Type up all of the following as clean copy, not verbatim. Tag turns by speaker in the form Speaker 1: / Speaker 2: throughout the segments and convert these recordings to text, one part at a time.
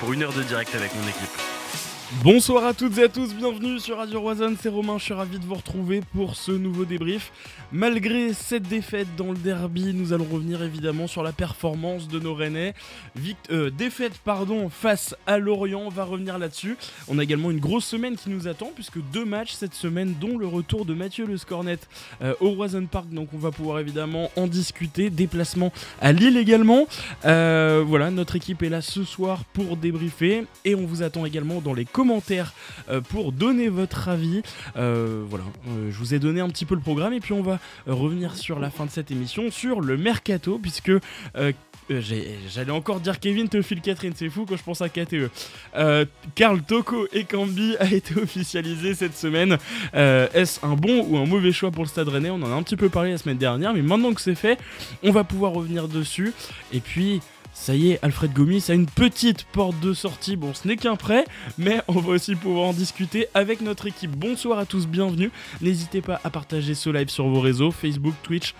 Speaker 1: pour une heure de direct avec mon équipe.
Speaker 2: Bonsoir à toutes et à tous, bienvenue sur Radio Roison, c'est Romain, je suis ravi de vous retrouver pour ce nouveau débrief. Malgré cette défaite dans le derby, nous allons revenir évidemment sur la performance de nos Rennais. Défaite face à Lorient, on va revenir là-dessus. On a également une grosse semaine qui nous attend puisque 2 matchs cette semaine, dont le retour de Mathieu Le Scornet au Roison Park, donc on va pouvoir évidemment en discuter. Déplacement à Lille également. Voilà, notre équipe est là ce soir pour débriefer et on vous attend également dans les commentaires pour donner votre avis. Je vous ai donné un petit peu le programme et puis on va revenir sur la fin de cette émission sur le mercato puisque j'allais encore dire Kevin Théophile Catherine, c'est fou quand je pense à KTE. Karl Toko Ekambi a été officialisé cette semaine. Est-ce un bon ou un mauvais choix pour le Stade Rennais? On en a un petit peu parlé la semaine dernière, mais maintenant que c'est fait, on va pouvoir revenir dessus. Et puis ça y est, Alfred Gomis a une petite porte de sortie. Bon, ce n'est qu'un prêt, mais on va aussi pouvoir en discuter avec notre équipe. Bonsoir à tous, bienvenue. N'hésitez pas à partager ce live sur vos réseaux, Facebook, Twitch,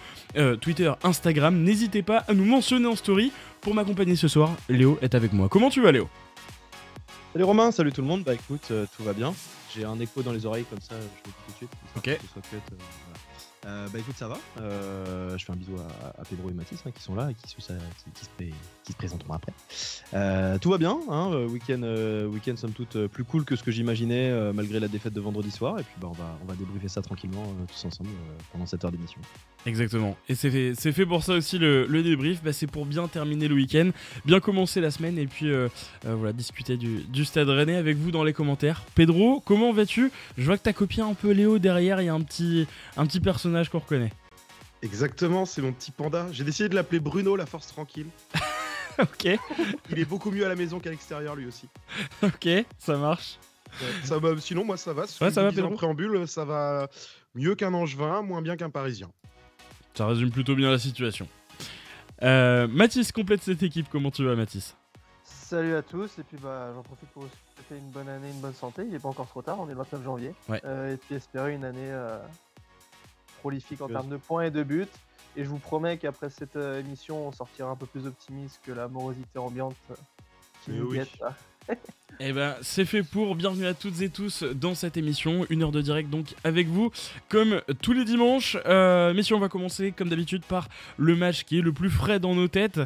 Speaker 2: Twitter, Instagram. N'hésitez pas à nous mentionner en story. Pour m'accompagner ce soir, Léo est avec moi. Comment tu vas, Léo?
Speaker 3: Salut Romain, salut tout le monde. Bah écoute, tout va bien. J'ai un écho dans les oreilles comme ça, je le dis tout de suite.
Speaker 2: Ok.
Speaker 3: Que ce soit cut, voilà. Bah écoute, ça va. Je fais un bisou à Pedro et Mathis qui sont là et qui se présenteront après. Tout va bien, hein, week-end somme toute plus cool que ce que j'imaginais malgré la défaite de vendredi soir. Et puis bah, on va débriefer ça tranquillement tous ensemble pendant cette heure d'émission.
Speaker 2: Exactement, et c'est fait pour ça aussi le débrief, c'est pour bien terminer le week-end, bien commencer la semaine et puis discuter du Stade Rennais avec vous dans les commentaires. Pedro, comment vas-tu? Je vois que t'as copié un peu Léo derrière, il y a un petit personnage qu'on reconnaît.
Speaker 4: Exactement, c'est mon petit panda. J'ai décidé de l'appeler Bruno, la force tranquille.
Speaker 2: Ok.
Speaker 4: Il est beaucoup mieux à la maison qu'à l'extérieur lui aussi.
Speaker 2: Ok, ça marche.
Speaker 4: Ça va, sinon moi ça va.
Speaker 2: Ouais, ça va, Pedro.
Speaker 4: En préambule, ça va mieux qu'un Angevin, moins bien qu'un Parisien.
Speaker 2: Ça résume plutôt bien la situation. Mathis complète cette équipe, comment tu vas Mathis?
Speaker 5: Salut à tous, et puis j'en profite pour vous souhaiter une bonne année, une bonne santé, il n'est pas encore trop tard, on est le 29 janvier.
Speaker 2: Ouais.
Speaker 5: Et puis espérer une année prolifique en termes de points et de buts. Et je vous promets qu'après cette émission, on sortira un peu plus optimiste que la morosité ambiante qui nous guette là.
Speaker 2: Eh ben c'est fait pour, bienvenue à toutes et tous dans cette émission, une heure de direct donc avec vous comme tous les dimanches. Messieurs, on va commencer comme d'habitude par le match qui est le plus frais dans nos têtes,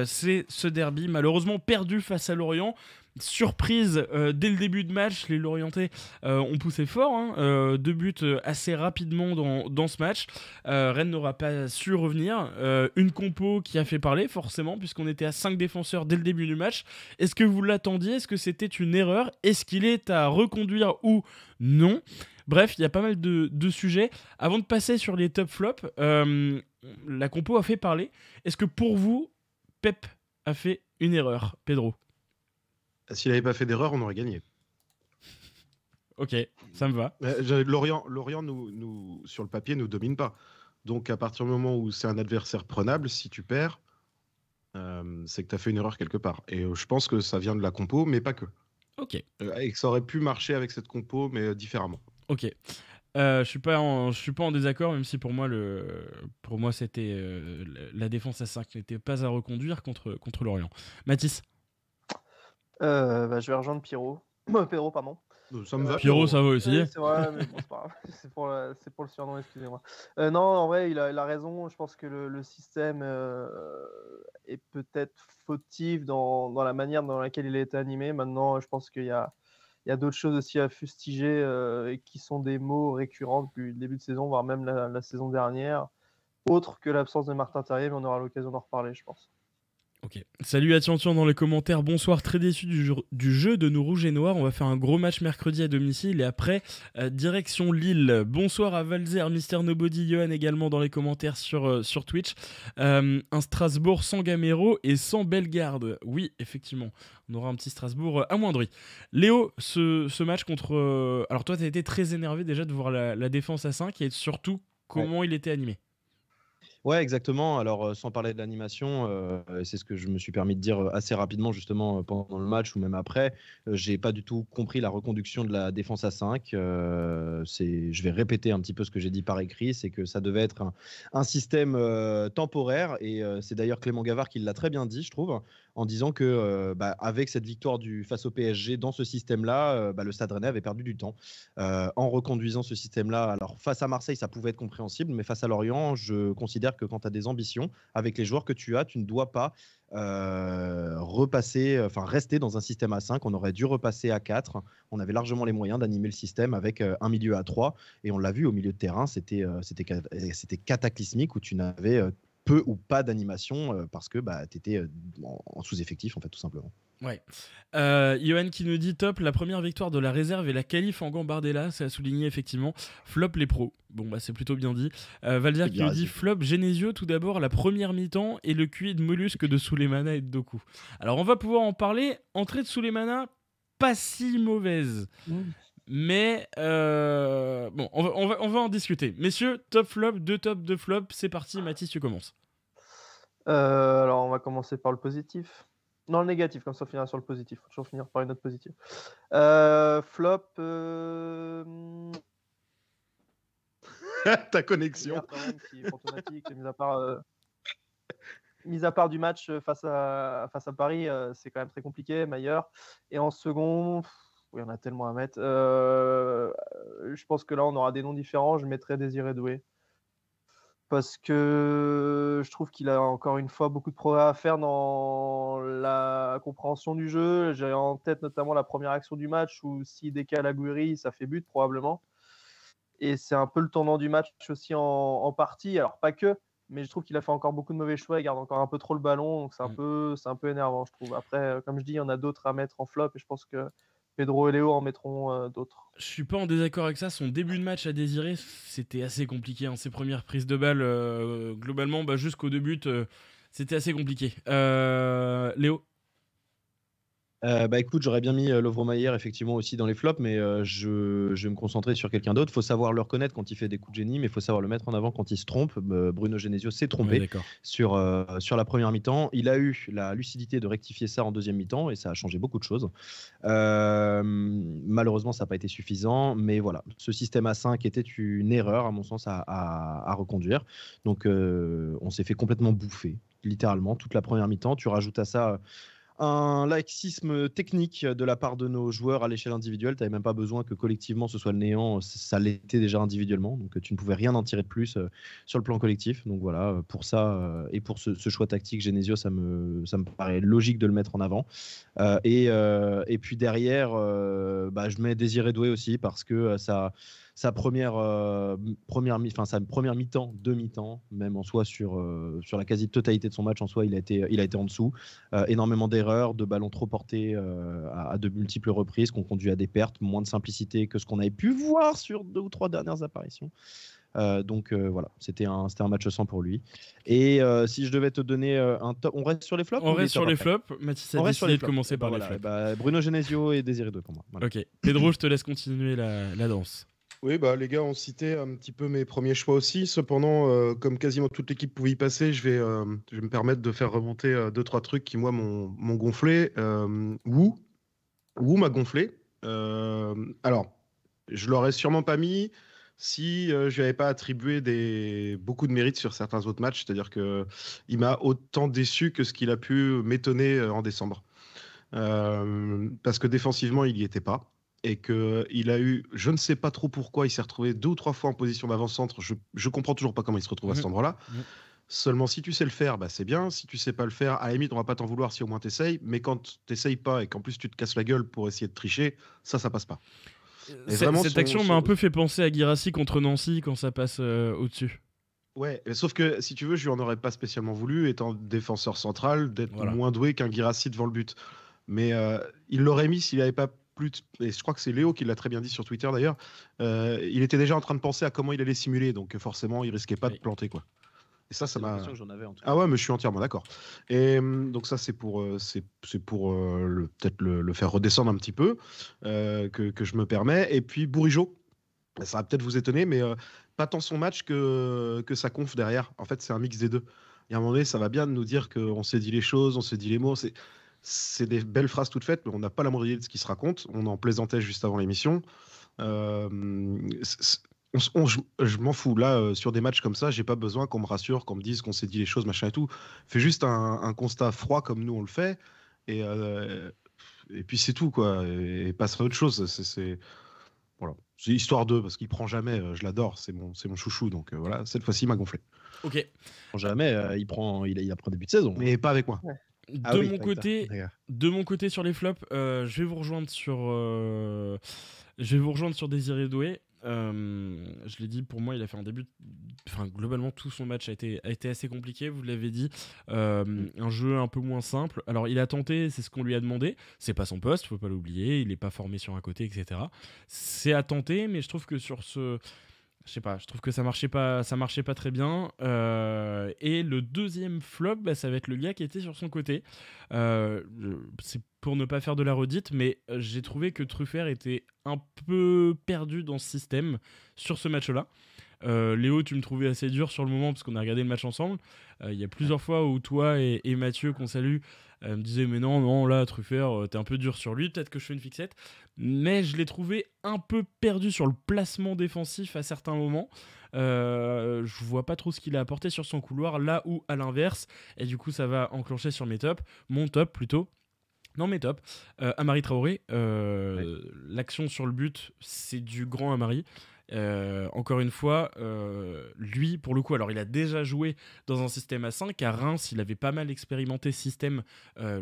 Speaker 2: c'est ce derby malheureusement perdu face à Lorient. Surprise dès le début de match, les Lorientais ont poussé fort, 2 buts assez rapidement dans ce match. Rennes n'aura pas su revenir, une compo qui a fait parler forcément puisqu'on était à 5 défenseurs dès le début du match. Est-ce que vous l'attendiez? Est-ce que c'était une erreur? Est-ce qu'il est à reconduire ou non? Bref, il y a pas mal de sujets. Avant de passer sur les top flops, la compo a fait parler. Est-ce que pour vous, Pep a fait une erreur, Pedro?
Speaker 4: S'il n'avait pas fait d'erreur, on aurait gagné.
Speaker 2: Ok, ça me va.
Speaker 4: Lorient nous, sur le papier, nous domine pas. Donc à partir du moment où c'est un adversaire prenable, si tu perds, c'est que tu as fait une erreur quelque part. Et je pense que ça vient de la compo, mais pas que.
Speaker 2: Ok.
Speaker 4: Et que ça aurait pu marcher avec cette compo, mais différemment.
Speaker 2: Ok. Je suis pas en désaccord, même si pour moi c'était la défense à 5 n'était pas à reconduire contre Lorient. Mathis?
Speaker 5: Je vais rejoindre Pedro, pardon.
Speaker 4: Ça me va.
Speaker 2: Pierrot, ça va aussi.
Speaker 5: Oui, c'est vrai, mais bon, c'est pas grave. C'est pour le surnom, excusez-moi. Non, en vrai, il a raison. Je pense que le système est peut-être fautif dans la manière dans laquelle il a été animé. Maintenant, je pense qu'il y a d'autres choses aussi à fustiger et qui sont des mots récurrents depuis le début de saison, voire même la saison dernière, autre que l'absence de Martin Terrier, mais on aura l'occasion d'en reparler, je pense.
Speaker 2: Ok. Salut à Tiantian dans les commentaires. Bonsoir, très déçu du jeu de nos rouges et noirs. On va faire un gros match mercredi à domicile et après direction Lille. Bonsoir à Valzer, Mister Nobody, Johan également dans les commentaires sur Twitch. Un Strasbourg sans Gamero et sans Bellegarde. Oui, effectivement, on aura un petit Strasbourg amoindri. Léo, ce match contre... Alors toi, tu as été très énervé déjà de voir la défense à 5 et surtout comment il était animé.
Speaker 3: Ouais, exactement. Alors, sans parler de l'animation, c'est ce que je me suis permis de dire assez rapidement, justement, pendant le match ou même après. J'ai pas du tout compris la reconduction de la défense à 5. Je vais répéter un petit peu ce que j'ai dit par écrit, c'est que ça devait être un système temporaire. Et c'est d'ailleurs Clément Gavard qui l'a très bien dit, je trouve, en disant que avec cette victoire face au PSG dans ce système-là, le Stade Rennais avait perdu du temps en reconduisant ce système-là. Alors face à Marseille, ça pouvait être compréhensible, mais face à Lorient, je considère que quand tu as des ambitions, avec les joueurs que tu as, tu ne dois pas rester dans un système à 5. On aurait dû repasser à 4. On avait largement les moyens d'animer le système avec un milieu à 3. Et on l'a vu au milieu de terrain, c'était cataclysmique où tu n'avais peu ou pas d'animation parce que tu étais en sous-effectif, en fait, tout simplement.
Speaker 2: Ouais. Johan qui nous dit top, la première victoire de la réserve et la qualif en Gambardella, c'est à souligner effectivement. Flop les pros. Bon, c'est plutôt bien dit. Valdir qui nous dit flop Genesio, tout d'abord, la première mi-temps et le QI de mollusque de Souleymana et de Doku. Alors, on va pouvoir en parler. Entrée de Souleymana, pas si mauvaise. Mais on va en discuter. Messieurs, top flop, 2 top, 2 flop, c'est parti. Mathis, tu commences.
Speaker 5: Alors, on va commencer par le positif. Non, le négatif, comme ça on finira sur le positif. Faut toujours finir par une note positive. Flop.
Speaker 4: Ta connexion.
Speaker 5: Qui est fantomatique, mis à part du match face à Paris, c'est quand même très compliqué. Maillard. Et en second, il y en a tellement à mettre. Je pense que là, on aura des noms différents. Je mettrai Désiré Doué. Parce que je trouve qu'il a encore une fois beaucoup de progrès à faire dans la compréhension du jeu. J'ai en tête notamment la première action du match où s'il décale Aguirre, ça fait but probablement. Et c'est un peu le tournant du match aussi en partie. Alors pas que, mais je trouve qu'il a fait encore beaucoup de mauvais choix. Il garde encore un peu trop le ballon. Donc c'est un peu énervant, je trouve. Après, comme je dis, il y en a d'autres à mettre en flop. Et je pense que Pedro et Léo en mettront d'autres.
Speaker 2: Je suis pas en désaccord avec ça. Son début de match à Désiré, c'était assez compliqué. Ses premières prises de balles, globalement, jusqu'au 2 buts, c'était assez compliqué. Léo?
Speaker 3: Écoute, j'aurais bien mis Lovro-Mayer effectivement aussi dans les flops, mais je vais me concentrer sur quelqu'un d'autre. Il faut savoir le reconnaître quand il fait des coups de génie, mais il faut savoir le mettre en avant quand il se trompe. Bruno Genesio s'est trompé sur la première mi-temps. Il a eu la lucidité de rectifier ça en deuxième mi-temps et ça a changé beaucoup de choses. Malheureusement, ça n'a pas été suffisant, mais voilà, ce système à 5 était une erreur à mon sens à reconduire. Donc on s'est fait complètement bouffer, littéralement, toute la première mi-temps. Tu rajoutes à ça un laxisme technique de la part de nos joueurs à l'échelle individuelle. Tu n'avais même pas besoin que collectivement ce soit le néant, ça l'était déjà individuellement, donc tu ne pouvais rien en tirer de plus sur le plan collectif. Donc voilà, pour ça et pour ce choix tactique Genesio, ça me paraît logique de le mettre en avant. Et puis derrière, je mets Désiré Doué aussi parce que sa première mi-temps, demi-temps, même en soi sur la quasi-totalité de son match, en soi, il a été en dessous. Énormément d'erreurs, de ballons trop portés à de multiples reprises, qu'on conduit à des pertes, moins de simplicité que ce qu'on avait pu voir sur 2 ou 3 dernières apparitions. Donc voilà, c'était un match sans pour lui. Et si je devais te donner un top, on reste sur les flops?
Speaker 2: On reste sur les flops. Mathis a décidé de commencer par les flops.
Speaker 3: Bruno Genesio et Désiré Doué pour moi. Voilà.
Speaker 2: Ok, Pedro, je te laisse continuer la danse.
Speaker 4: Oui, les gars ont cité un petit peu mes premiers choix aussi. Cependant, comme quasiment toute l'équipe pouvait y passer, je vais me permettre de faire remonter 2-3 trucs qui, moi, m'ont gonflé. Wu m'a gonflé. Alors, je l'aurais sûrement pas mis si je lui avais pas attribué beaucoup de mérites sur certains autres matchs. C'est-à-dire qu'il m'a autant déçu que ce qu'il a pu m'étonner en décembre. Parce que défensivement, il n'y était pas. Et qu'il a eu, je ne sais pas trop pourquoi, il s'est retrouvé 2 ou 3 fois en position d'avant-centre. Je comprends toujours pas comment il se retrouve à cet endroit-là. Seulement, si tu sais le faire, c'est bien. Si tu sais pas le faire, à la limite, on va pas t'en vouloir si au moins t'essayes. Mais quand t'essayes pas et qu'en plus tu te casses la gueule pour essayer de tricher, ça passe pas.
Speaker 2: Cette action m'a un peu fait penser à Guirassy contre Nancy quand ça passe au-dessus.
Speaker 4: Ouais, sauf que si tu veux, je lui en aurais pas spécialement voulu, étant défenseur central, d'être moins doué qu'un Guirassy devant le but. Mais il l'aurait mis s'il n'avait pas et je crois que c'est Léo qui l'a très bien dit sur Twitter d'ailleurs, il était déjà en train de penser à comment il allait simuler, donc forcément il risquait pas de planter quoi. Et ça m'a
Speaker 3: que j'en avais en tout cas.
Speaker 4: Ah ouais, mais je suis entièrement d'accord. Et donc ça c'est pour peut-être le faire redescendre un petit peu que je me permets. Et puis Bourigeaud, ça va peut-être vous étonner, mais pas tant son match que sa conf derrière. En fait, c'est un mix des deux. Et à un moment donné, ça va bien de nous dire qu'on s'est dit les choses, on s'est dit les mots. C'est des belles phrases toutes faites, mais on n'a pas la moindre idée de ce qui se raconte. On en plaisantait juste avant l'émission. je m'en fous. Là, sur des matchs comme ça, j'ai pas besoin qu'on me rassure, qu'on me dise qu'on s'est dit les choses, machin et tout. Fais juste un constat froid comme nous on le fait, et, euh, et puis c'est tout, quoi. Et passe à autre chose. Voilà. C'est histoire d'eux, parce qu'il prend jamais. Je l'adore, c'est mon chouchou. Donc voilà, cette fois-ci, il m'a gonflé.
Speaker 2: Ok.
Speaker 3: Jamais, il apprend début de saison.
Speaker 4: Mais pas avec moi.
Speaker 5: Ouais.
Speaker 3: Ah oui,
Speaker 2: De mon côté sur les flops, je vais vous rejoindre sur Désiré Doué. Je l'ai dit, pour moi, il a fait un début. Enfin, globalement, tout son match a été assez compliqué. Vous l'avez dit, un jeu un peu moins simple. Alors, il a tenté, c'est ce qu'on lui a demandé. C'est pas son poste, faut pas l'oublier. Il est pas formé sur un côté, etc. C'est à tenter, mais je trouve que sur ce. Je sais pas, je trouve que ça marchait pas très bien. Et le deuxième flop, ça va être le gars qui était sur son côté. C'est pour ne pas faire de la redite, mais j'ai trouvé que Truffert était un peu perdu dans ce système sur ce match-là. Léo, tu me trouvais assez dur sur le moment parce qu'on a regardé le match ensemble. Il y a plusieurs fois où toi et Mathieu, qu'on salue, me disaient mais non, là, Truffert, t'es un peu dur sur lui, peut-être que je fais une fixette. Mais je l'ai trouvé un peu perdu sur le placement défensif à certains moments. Je vois pas trop ce qu'il a apporté sur son couloir, là où à l'inverse, et du coup ça va enclencher sur mon top plutôt. Non, mes top. Amari Traoré, l'action sur le but, c'est du grand Amari. Encore une fois, lui, pour le coup, alors il a déjà joué dans un système à 5. À Reims, il avait pas mal expérimenté ce système,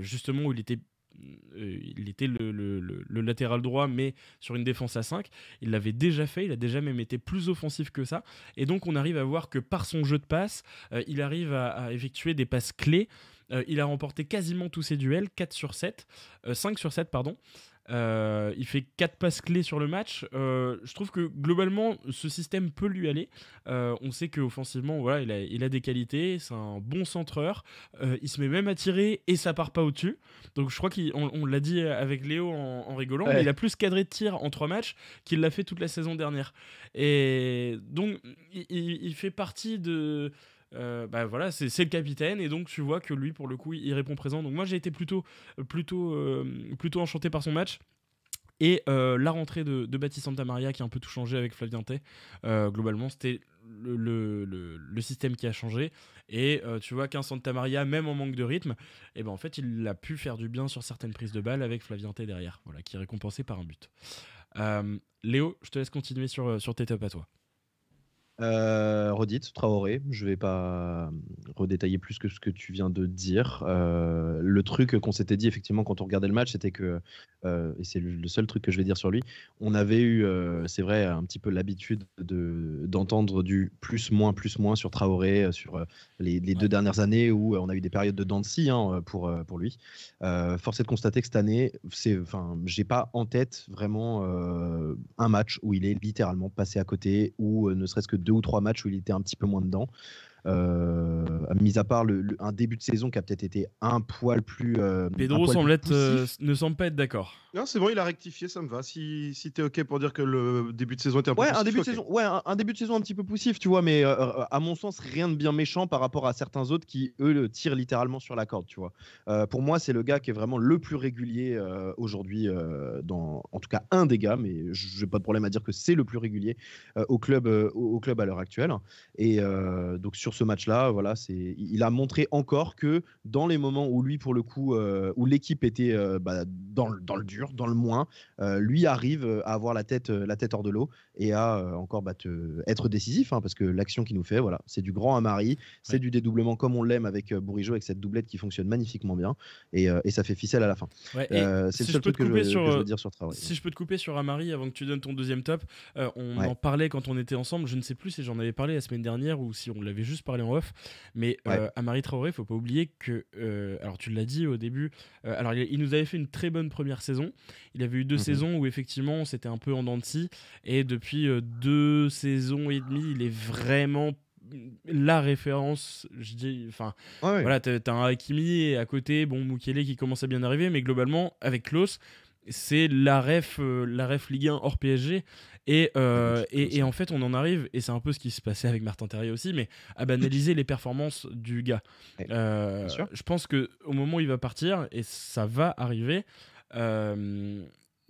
Speaker 2: justement, où il était le latéral droit, mais sur une défense à 5. Il l'avait déjà fait, il a déjà même été plus offensif que ça. Et donc, on arrive à voir que par son jeu de passe, il arrive à effectuer des passes clés. Il a remporté quasiment tous ses duels, 5 sur 7, pardon. Il fait 4 passes clés sur le match. Je trouve que globalement, ce système peut lui aller. On sait qu'offensivement, voilà, il a des qualités. C'est un bon centreur. Il se met même à tirer et ça part pas au-dessus. Donc je crois qu'on l'a dit avec Léo en rigolant, mais il a plus cadré de tir en 3 matchs qu'il l'a fait toute la saison dernière. Et donc, il fait partie de... voilà, c'est le capitaine, et donc tu vois que lui, pour le coup, il répond présent. Donc moi, j'ai été plutôt enchanté par son match. Et la rentrée de Baptiste Santamaria qui a un peu tout changé avec Flavien Tay. Globalement, c'était le système qui a changé. Et tu vois qu'un Santamaria, même en manque de rythme, et en fait, il a pu faire du bien sur certaines prises de balles avec Flavien Tay derrière, voilà, qui est récompensé par un but. Léo, je te laisse continuer sur tes tops à toi.
Speaker 3: Redite, Traoré, je vais pas redétailler plus que ce que tu viens de dire. Le truc qu'on s'était dit effectivement quand on regardait le match, c'était que, et c'est le seul truc que je vais dire sur lui, on avait eu, c'est vrai, un petit peu l'habitude d'entendre du plus moins sur Traoré sur les 2 dernières années où on a eu des périodes de dents de scie pour lui. Force est de constater que cette année, j'ai pas en tête vraiment un match où il est littéralement passé à côté, ou ne serait-ce que 2 ou 3 matchs où il était un petit peu moins dedans. Mis à part un début de saison qui a peut-être été un poil plus.
Speaker 2: Pedro ne semble pas être d'accord.
Speaker 4: Non, c'est bon, il a rectifié, ça me va. Si t'es OK pour dire que le début de saison était un peu poussif.
Speaker 3: Un début de saison un petit peu poussif, tu vois, mais à mon sens, rien de bien méchant par rapport à certains autres qui, eux, le tirent littéralement sur la corde, tu vois. Pour moi, c'est le gars qui est vraiment le plus régulier aujourd'hui, en tout cas un des gars, mais j'ai pas de problème à dire que c'est le plus régulier au club à l'heure actuelle. Et donc sur ce match-là, voilà, il a montré encore que dans les moments où lui, pour le coup, où l'équipe était dans le dur, dans le moins, lui arrive à avoir la tête hors de l'eau et à encore être décisif, parce que l'action qu'il nous fait, voilà, c'est du grand Amari, c'est du dédoublement comme on l'aime avec Bourigeaud, avec cette doublette qui fonctionne magnifiquement bien, et ça fait ficelle à la fin.
Speaker 2: Ouais,
Speaker 3: c'est le seul truc que je veux dire sur Traoré.
Speaker 2: Si je peux te couper sur Amari avant que tu donnes ton deuxième top, on en parlait quand on était ensemble, je ne sais plus si j'en avais parlé la semaine dernière ou si on l'avait juste parlé en off, mais Amari Traoré, faut pas oublier que, alors tu l'as dit au début, alors il nous avait fait une très bonne première saison. Il avait eu 2 saisons où effectivement c'était un peu en dents de scie, et depuis 2 saisons et demie, il est vraiment la référence, je dis, voilà, t'as un Hakimi et à côté, Mukele qui commence à bien arriver, mais globalement avec Klose, c'est la ref Ligue 1 hors PSG, et en fait on en arrive, et c'est un peu ce qui se passait avec Martin Terrier aussi, mais à banaliser les performances du gars. Je pense qu'au moment où il va partir, et ça va arriver,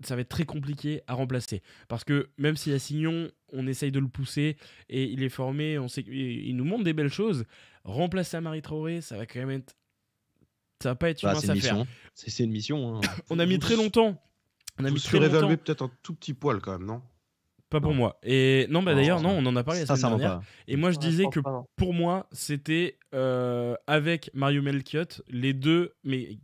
Speaker 2: ça va être très compliqué à remplacer. Parce que même si à Signon, on essaye de le pousser et il est formé, on sait qu'il nous montre des belles choses, remplacer Amari Traoré, ça va quand même être. Ça va pas être une
Speaker 3: Bah,
Speaker 2: mince
Speaker 3: c'est une
Speaker 2: affaire.
Speaker 3: mission. C'est une mission. Hein.
Speaker 2: On a mis très longtemps.
Speaker 4: Vous surévaluez peut-être un tout petit poil quand même, non?
Speaker 2: Pas pour
Speaker 3: Non.
Speaker 2: moi. Et non,
Speaker 3: Non,
Speaker 2: d'ailleurs,
Speaker 3: je
Speaker 2: non,
Speaker 3: pense
Speaker 2: on en a parlé la semaine
Speaker 3: Sincèrement
Speaker 2: dernière.
Speaker 3: pas.
Speaker 2: Et moi, je
Speaker 5: Ouais, je
Speaker 2: disais
Speaker 5: pense
Speaker 2: que
Speaker 5: pas, non.
Speaker 2: pour moi, c'était avec Mario Melchiot, les deux, mais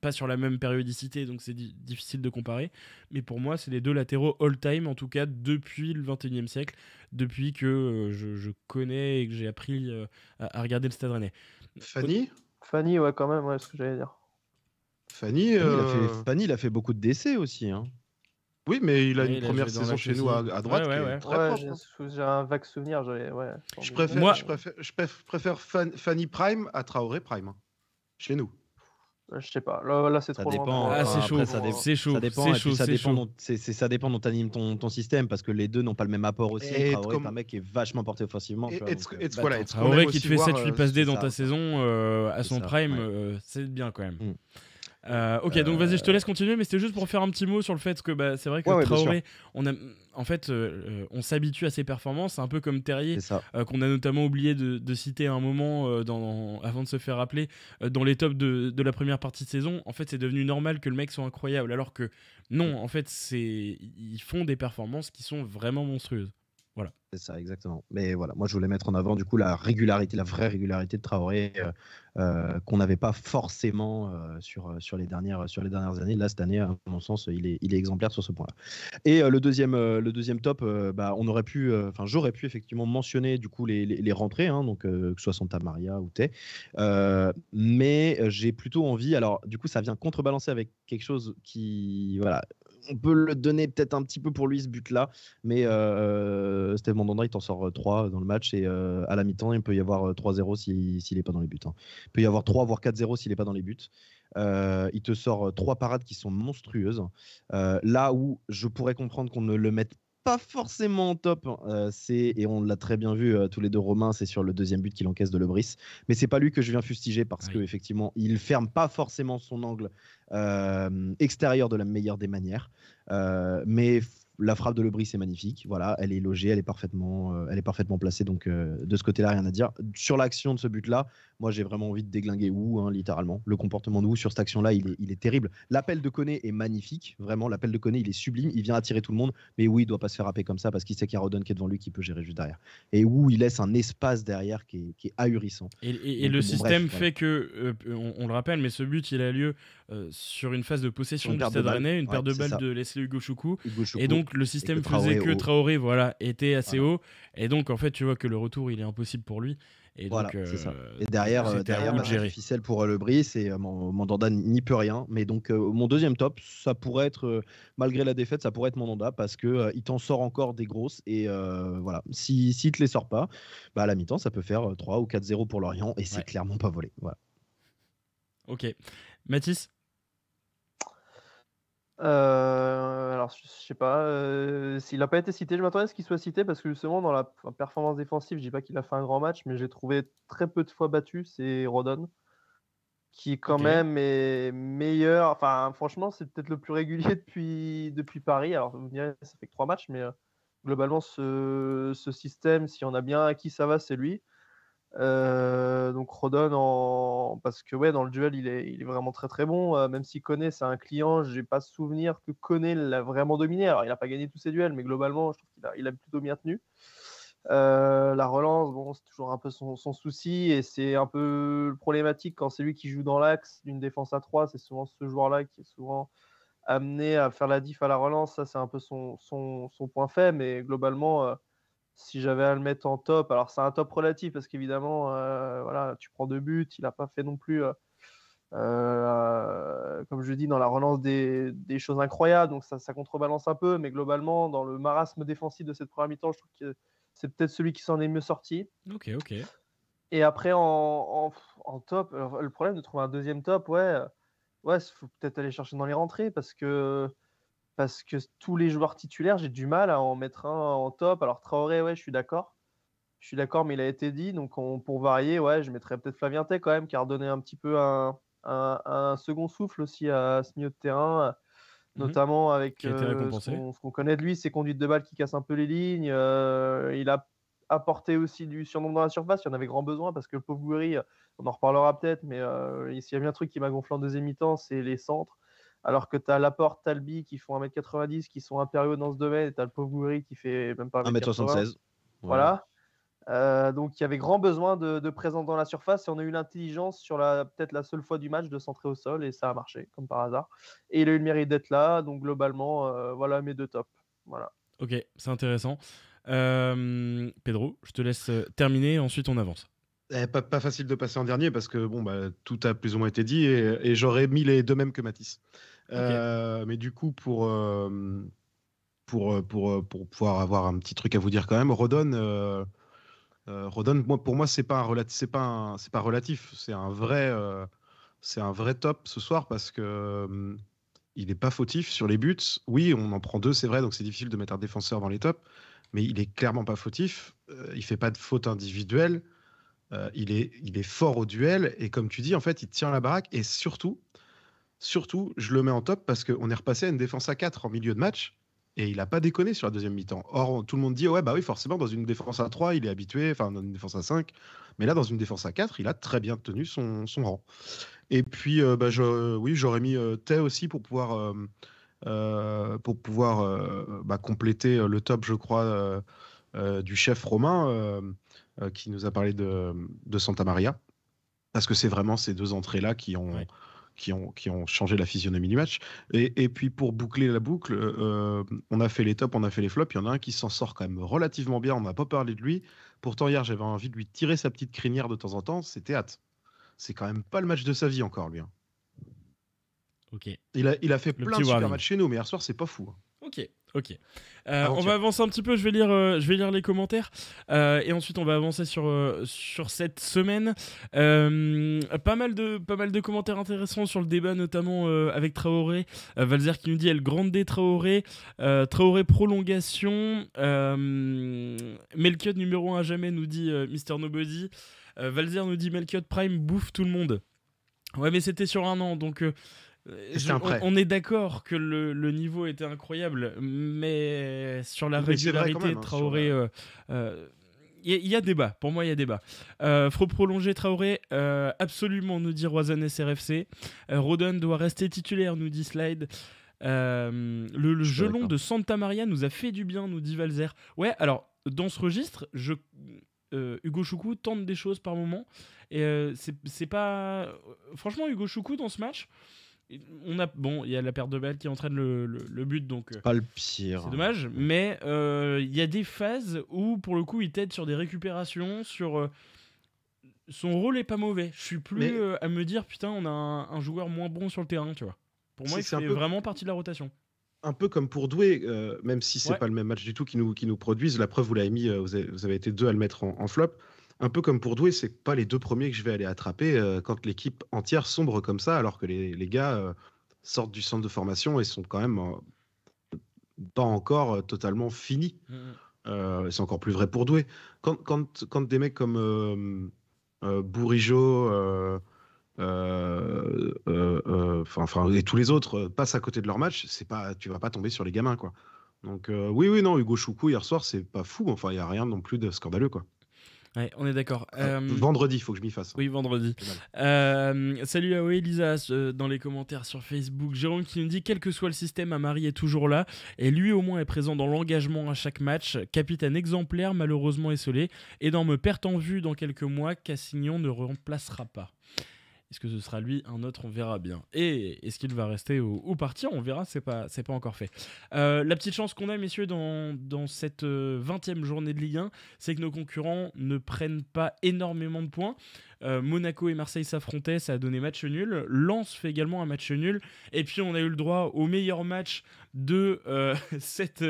Speaker 2: pas sur la même périodicité, donc c'est difficile de comparer. Mais pour moi, c'est les deux latéraux all-time, en tout cas depuis le 21e siècle, depuis que je connais et que j'ai appris à regarder le Stade Rennais.
Speaker 5: Fanny, ouais, quand même, ouais, ce que j'allais dire.
Speaker 4: Fanny,
Speaker 3: Fanny, il a fait beaucoup de décès aussi. Hein.
Speaker 4: oui, mais il a
Speaker 2: Ouais,
Speaker 4: une
Speaker 2: il a
Speaker 4: première
Speaker 2: joué dans
Speaker 4: saison
Speaker 2: l'axe
Speaker 4: chez nous à
Speaker 2: aussi.
Speaker 4: droite
Speaker 2: Ouais,
Speaker 4: qui
Speaker 2: ouais.
Speaker 4: est très
Speaker 5: Ouais,
Speaker 4: propre.
Speaker 5: j'ai un vague souvenir. Ouais,
Speaker 4: Je
Speaker 5: sans doute.
Speaker 2: Moi-
Speaker 4: préfère Fanny Prime à Traoré Prime, hein, chez nous.
Speaker 5: Je sais pas. Là, c'est
Speaker 3: Ça
Speaker 5: trop loin.
Speaker 3: dépend.
Speaker 2: Ah, c'est
Speaker 3: Après,
Speaker 2: chaud.
Speaker 3: ça dépend.
Speaker 2: C'est chaud.
Speaker 3: Ça dépend.
Speaker 2: C'est
Speaker 3: Et puis
Speaker 2: chaud.
Speaker 3: ça
Speaker 2: C'est
Speaker 3: dépend.
Speaker 2: chaud.
Speaker 3: Ça dépend dont t'animes ton système parce que les deux n'ont pas le même apport aussi.
Speaker 4: Et
Speaker 3: Traoré est
Speaker 4: comme-
Speaker 3: un mec qui est vachement porté offensivement. tu vois,
Speaker 4: Et
Speaker 3: donc,
Speaker 4: voilà,
Speaker 2: Bah,
Speaker 4: et ce qu'on
Speaker 2: Traoré
Speaker 4: aime
Speaker 2: qui te
Speaker 4: aussi
Speaker 2: fait
Speaker 4: voir,
Speaker 2: 7-8 passes D
Speaker 3: c'est
Speaker 2: dans
Speaker 3: ça,
Speaker 2: ta
Speaker 3: ça.
Speaker 2: saison à
Speaker 3: C'est
Speaker 2: son
Speaker 3: ça,
Speaker 2: prime,
Speaker 3: ouais.
Speaker 2: c'est bien quand même.
Speaker 3: Mm.
Speaker 2: Ok, donc vas-y, je te laisse continuer, mais c'était juste pour faire un petit mot sur le fait que c'est vrai que
Speaker 3: Ouais, bien
Speaker 2: Traoré, on s'habitue à ses performances, c'est un peu comme Terrier,
Speaker 3: C'est ça.
Speaker 2: qu'on a notamment oublié de citer à un moment avant de se faire rappeler dans les tops de la première partie de saison. En fait, c'est devenu normal que le mec soit incroyable, alors que non, en fait, ils font des performances qui sont vraiment monstrueuses. Voilà.
Speaker 3: C'est ça, exactement. Mais voilà, moi je voulais mettre en avant du coup la régularité, la vraie régularité de Traoré qu'on n'avait pas forcément sur les dernières années. Là, cette année, à mon sens, il est exemplaire sur ce point-là. Et le deuxième top, on aurait pu, j'aurais pu effectivement mentionner du coup les rentrées, hein, donc que ce soit Santa Maria ou Tay. Mais j'ai plutôt envie, alors du coup ça vient contrebalancer avec quelque chose qui, voilà, on peut le donner peut-être un petit peu pour lui ce but-là, mais Steve Mandanda il t'en sort 3 dans le match et à la mi-temps il peut y avoir 3-0 s'il n'est pas dans les buts. Hein. Il peut y avoir 3 voire 4-0 s'il n'est pas dans les buts. Il te sort 3 parades qui sont monstrueuses. Là où je pourrais comprendre qu'on ne le mette pas forcément en top, et on l'a très bien vu tous les deux, Romain, c'est sur le deuxième but qu'il encaisse de Lebris, mais c'est pas lui que je viens fustiger parce
Speaker 2: Oui.
Speaker 3: qu'effectivement il ferme pas forcément son angle extérieur de la meilleure des manières, mais la frappe de Lebris est magnifique, voilà, elle est logée, elle est parfaitement placée, donc de ce côté-là rien à dire. Sur l'action de ce but-là, moi j'ai vraiment envie de déglinguer Wu, hein, littéralement. Le comportement de Wu sur cette action-là, il est terrible. L'appel de Koné est magnifique, vraiment, l'appel de Koné il est sublime, il vient attirer tout le monde, mais Wu il doit pas se faire happer comme ça parce qu'il sait qu'il y a Rodon qui est devant lui qui peut gérer juste derrière. Et Wu il laisse un espace derrière qui est ahurissant.
Speaker 2: Et
Speaker 3: Donc,
Speaker 2: le
Speaker 3: bon,
Speaker 2: système
Speaker 3: bref,
Speaker 2: fait que, on le rappelle, mais ce but il a lieu sur une phase de possession
Speaker 3: Sur une
Speaker 2: du
Speaker 3: perte de
Speaker 2: Stade
Speaker 3: balle.
Speaker 2: Rennais, une
Speaker 3: Ouais,
Speaker 2: paire de
Speaker 3: c'est
Speaker 2: balles
Speaker 3: ça.
Speaker 2: de Leslie Hugo Choukou.
Speaker 3: Hugo Choukou.
Speaker 2: Et donc le système
Speaker 3: que Traoré
Speaker 2: faisait que
Speaker 3: haut.
Speaker 2: Traoré était assez
Speaker 3: Voilà.
Speaker 2: haut. Et donc en fait tu vois que le retour il est impossible pour lui. Et
Speaker 3: Voilà,
Speaker 2: donc,
Speaker 3: c'est ça. Et derrière,
Speaker 2: c'était à vous de gérer.
Speaker 3: ficelle pour Lebris et Mandanda n'y peut rien. Mais donc mon deuxième top, ça pourrait être, malgré la défaite, ça pourrait être Mandanda parce que il t'en sort encore des grosses. Et voilà, s'il te les sort pas, à la mi-temps, ça peut faire 3 ou 4-0 pour Lorient et c'est
Speaker 2: Ouais.
Speaker 3: clairement pas volé. Voilà.
Speaker 2: Ok. Mathis.
Speaker 5: Alors, je sais pas. S'il n'a pas été cité, je m'attendais à ce qu'il soit cité parce que justement, dans la performance défensive, je dis pas qu'il a fait un grand match, mais j'ai trouvé très peu de fois battu. C'est Rodon qui, quand
Speaker 2: Ok.
Speaker 5: même, est meilleur. Enfin, franchement, c'est peut-être le plus régulier depuis Paris. Alors, vous me direz, ça fait que 3 matchs, mais globalement, ce système, si on a bien acquis, ça va, c'est lui. Donc Rodon parce que ouais, dans le duel il est vraiment très très bon, même si Koné c'est un client, j'ai pas souvenir que Koné l'a vraiment dominé. Alors il a pas gagné tous ses duels, mais globalement je trouve qu'il a plutôt bien tenu. La relance, bon, c'est toujours un peu son souci et c'est un peu problématique quand c'est lui qui joue dans l'axe d'une défense à 3, c'est souvent ce joueur-là qui est souvent amené à faire la diff à la relance. Ça c'est un peu son point faible, mais globalement si j'avais à le mettre en top, alors c'est un top relatif parce qu'évidemment, voilà, tu prends 2 buts, il n'a pas fait non plus, comme je dis, dans la relance des choses incroyables, donc ça contrebalance un peu, mais globalement, dans le marasme défensif de cette première mi-temps, je trouve que c'est peut-être celui qui s'en est mieux sorti.
Speaker 2: Ok.
Speaker 5: Et après, en top, alors, le problème de trouver un deuxième top, il faut peut-être aller chercher dans les rentrées parce que tous les joueurs titulaires, j'ai du mal à en mettre un en top. Alors Traoré, ouais, je suis d'accord. Mais il a été dit. Donc pour varier, ouais, je mettrais peut-être Flavien Tay quand même, qui a redonné un petit peu un second souffle aussi à ce milieu de terrain. notamment avec
Speaker 2: Qui a été récompensé.
Speaker 5: ce qu'on connaît de lui, ses conduites de balle qui cassent un peu les lignes. Il a apporté aussi du surnombre dans la surface, il y en avait grand besoin parce que le pauvre Gouiri, on en reparlera peut-être, mais s'il y a bien un truc qui m'a gonflé en deuxième mi-temps, c'est les centres. Alors que tu as Laporte, Talbi qui font 1m90, qui sont impériaux dans ce domaine, et tu as le pauvre Gouiri qui fait même pas 1m80.
Speaker 3: 1m76.
Speaker 5: Voilà. Donc il y avait grand besoin de présence dans la surface et on a eu l'intelligence sur peut-être la seule fois du match de centrer au sol et ça a marché comme par hasard. Et il a eu le mérite d'être là, donc globalement, voilà mes deux tops. Voilà.
Speaker 2: Ok, c'est intéressant. Pedro, je te laisse terminer, ensuite on avance.
Speaker 4: Pas facile de passer en dernier parce que bon, tout a plus ou moins été dit et j'aurais mis les deux mêmes que Matisse. Mais du coup, pour pouvoir avoir un petit truc à vous dire quand même, Rodon, pour moi, c'est pas relatif, c'est un vrai top ce soir parce que il n'est pas fautif sur les buts. Oui, on en prend 2, c'est vrai, donc c'est difficile de mettre un défenseur dans les tops, mais il est clairement pas fautif. Il fait pas de faute individuelle. Il est fort au duel et comme tu dis, en fait, il tient la baraque et surtout, je le mets en top parce qu'on est repassé à une défense à 4 en milieu de match et il n'a pas déconné sur la deuxième mi-temps. Or, tout le monde dit, ouais, bah oui, forcément, dans une défense à 3, il est habitué, enfin, dans une défense à 5, mais là, dans une défense à 4, il a très bien tenu son rang. Et puis, j'aurais mis Tay aussi pour pouvoir compléter le top, je crois, du chef romain qui nous a parlé de Santa Maria. Parce que c'est vraiment ces deux entrées-là qui ont changé la physionomie du match. Et puis pour boucler la boucle, on a fait les tops, on a fait les flops. Il y en a un qui s'en sort quand même relativement bien. On n'a pas parlé de lui. Pourtant, hier, j'avais envie de lui tirer sa petite crinière de temps en temps. C'est Théâtre. C'est quand même pas le match de sa vie encore, lui. Hein.
Speaker 2: Ok.
Speaker 4: Il a fait plein de super matchs chez nous, mais hier soir, c'est pas fou. Hein.
Speaker 2: Ok. On va avancer un petit peu, je vais lire les commentaires et ensuite on va avancer sur cette semaine. Pas mal de commentaires intéressants sur le débat, notamment avec Traoré. Valzer qui nous dit El Grande Traoré. Traoré prolongation. Melchiot numéro 1 à jamais, nous dit Mr Nobody. Valzer nous dit Melchiot Prime bouffe tout le monde. Ouais, mais c'était sur un an, donc... on est d'accord que le niveau était incroyable, mais sur la régularité, même, Traoré, il y a débat. Pour moi, il y a débat. Faut prolonger Traoré, absolument, nous dit Roisan SRFC. Rodon doit rester titulaire, nous dit Slide. Le gelon de Santa Maria nous a fait du bien, nous dit Valzer. Ouais, alors, dans ce registre, Hugo Choukou tente des choses par moment. Et c'est pas... Franchement, Hugo Choukou, dans ce match... il y a la perte de balle qui entraîne le but, donc
Speaker 3: pas le pire.
Speaker 2: C'est dommage, mais il y a des phases où pour le coup il t'aide sur des récupérations, sur son rôle est pas mauvais. Je suis plus à me dire putain on a un joueur moins bon sur le terrain, tu vois. Pour moi il fait vraiment partie de la rotation.
Speaker 4: Un peu comme pour Doué, même si c'est pas le même match du tout qui nous produisent. La preuve, vous l'avez mis, vous avez été 2 à le mettre en flop. Un peu comme pour Doué, c'est pas les 2 premiers que je vais aller attraper quand l'équipe entière sombre comme ça, alors que les gars sortent du centre de formation et sont quand même pas encore totalement finis. C'est encore plus vrai pour Doué. Quand des mecs comme Bourigeaud, et tous les autres passent à côté de leur match, tu vas pas tomber sur les gamins, quoi. Donc non, Hugo Choukou hier soir, c'est pas fou. Enfin, il y a rien non plus de scandaleux, quoi.
Speaker 2: Ouais, on est d'accord.
Speaker 4: Vendredi, il faut que je m'y fasse.
Speaker 2: Oui, vendredi. Salut à Elisa dans les commentaires sur Facebook. Jérôme qui nous dit quel que soit le système, Amari est toujours là et lui au moins est présent dans l'engagement à chaque match. Capitaine exemplaire, malheureusement esselé. Énorme perte en vue dans quelques mois. Cassignon ne remplacera pas. Est-ce que ce sera lui, un autre, on verra bien. Et est-ce qu'il va rester ou partir, on verra, c'est pas encore fait. La petite chance qu'on a, messieurs, dans cette 20e journée de Ligue 1, c'est que nos concurrents ne prennent pas énormément de points. Monaco et Marseille s'affrontaient, ça a donné match nul. Lens fait également un match nul. Et puis on a eu le droit au meilleur match de cette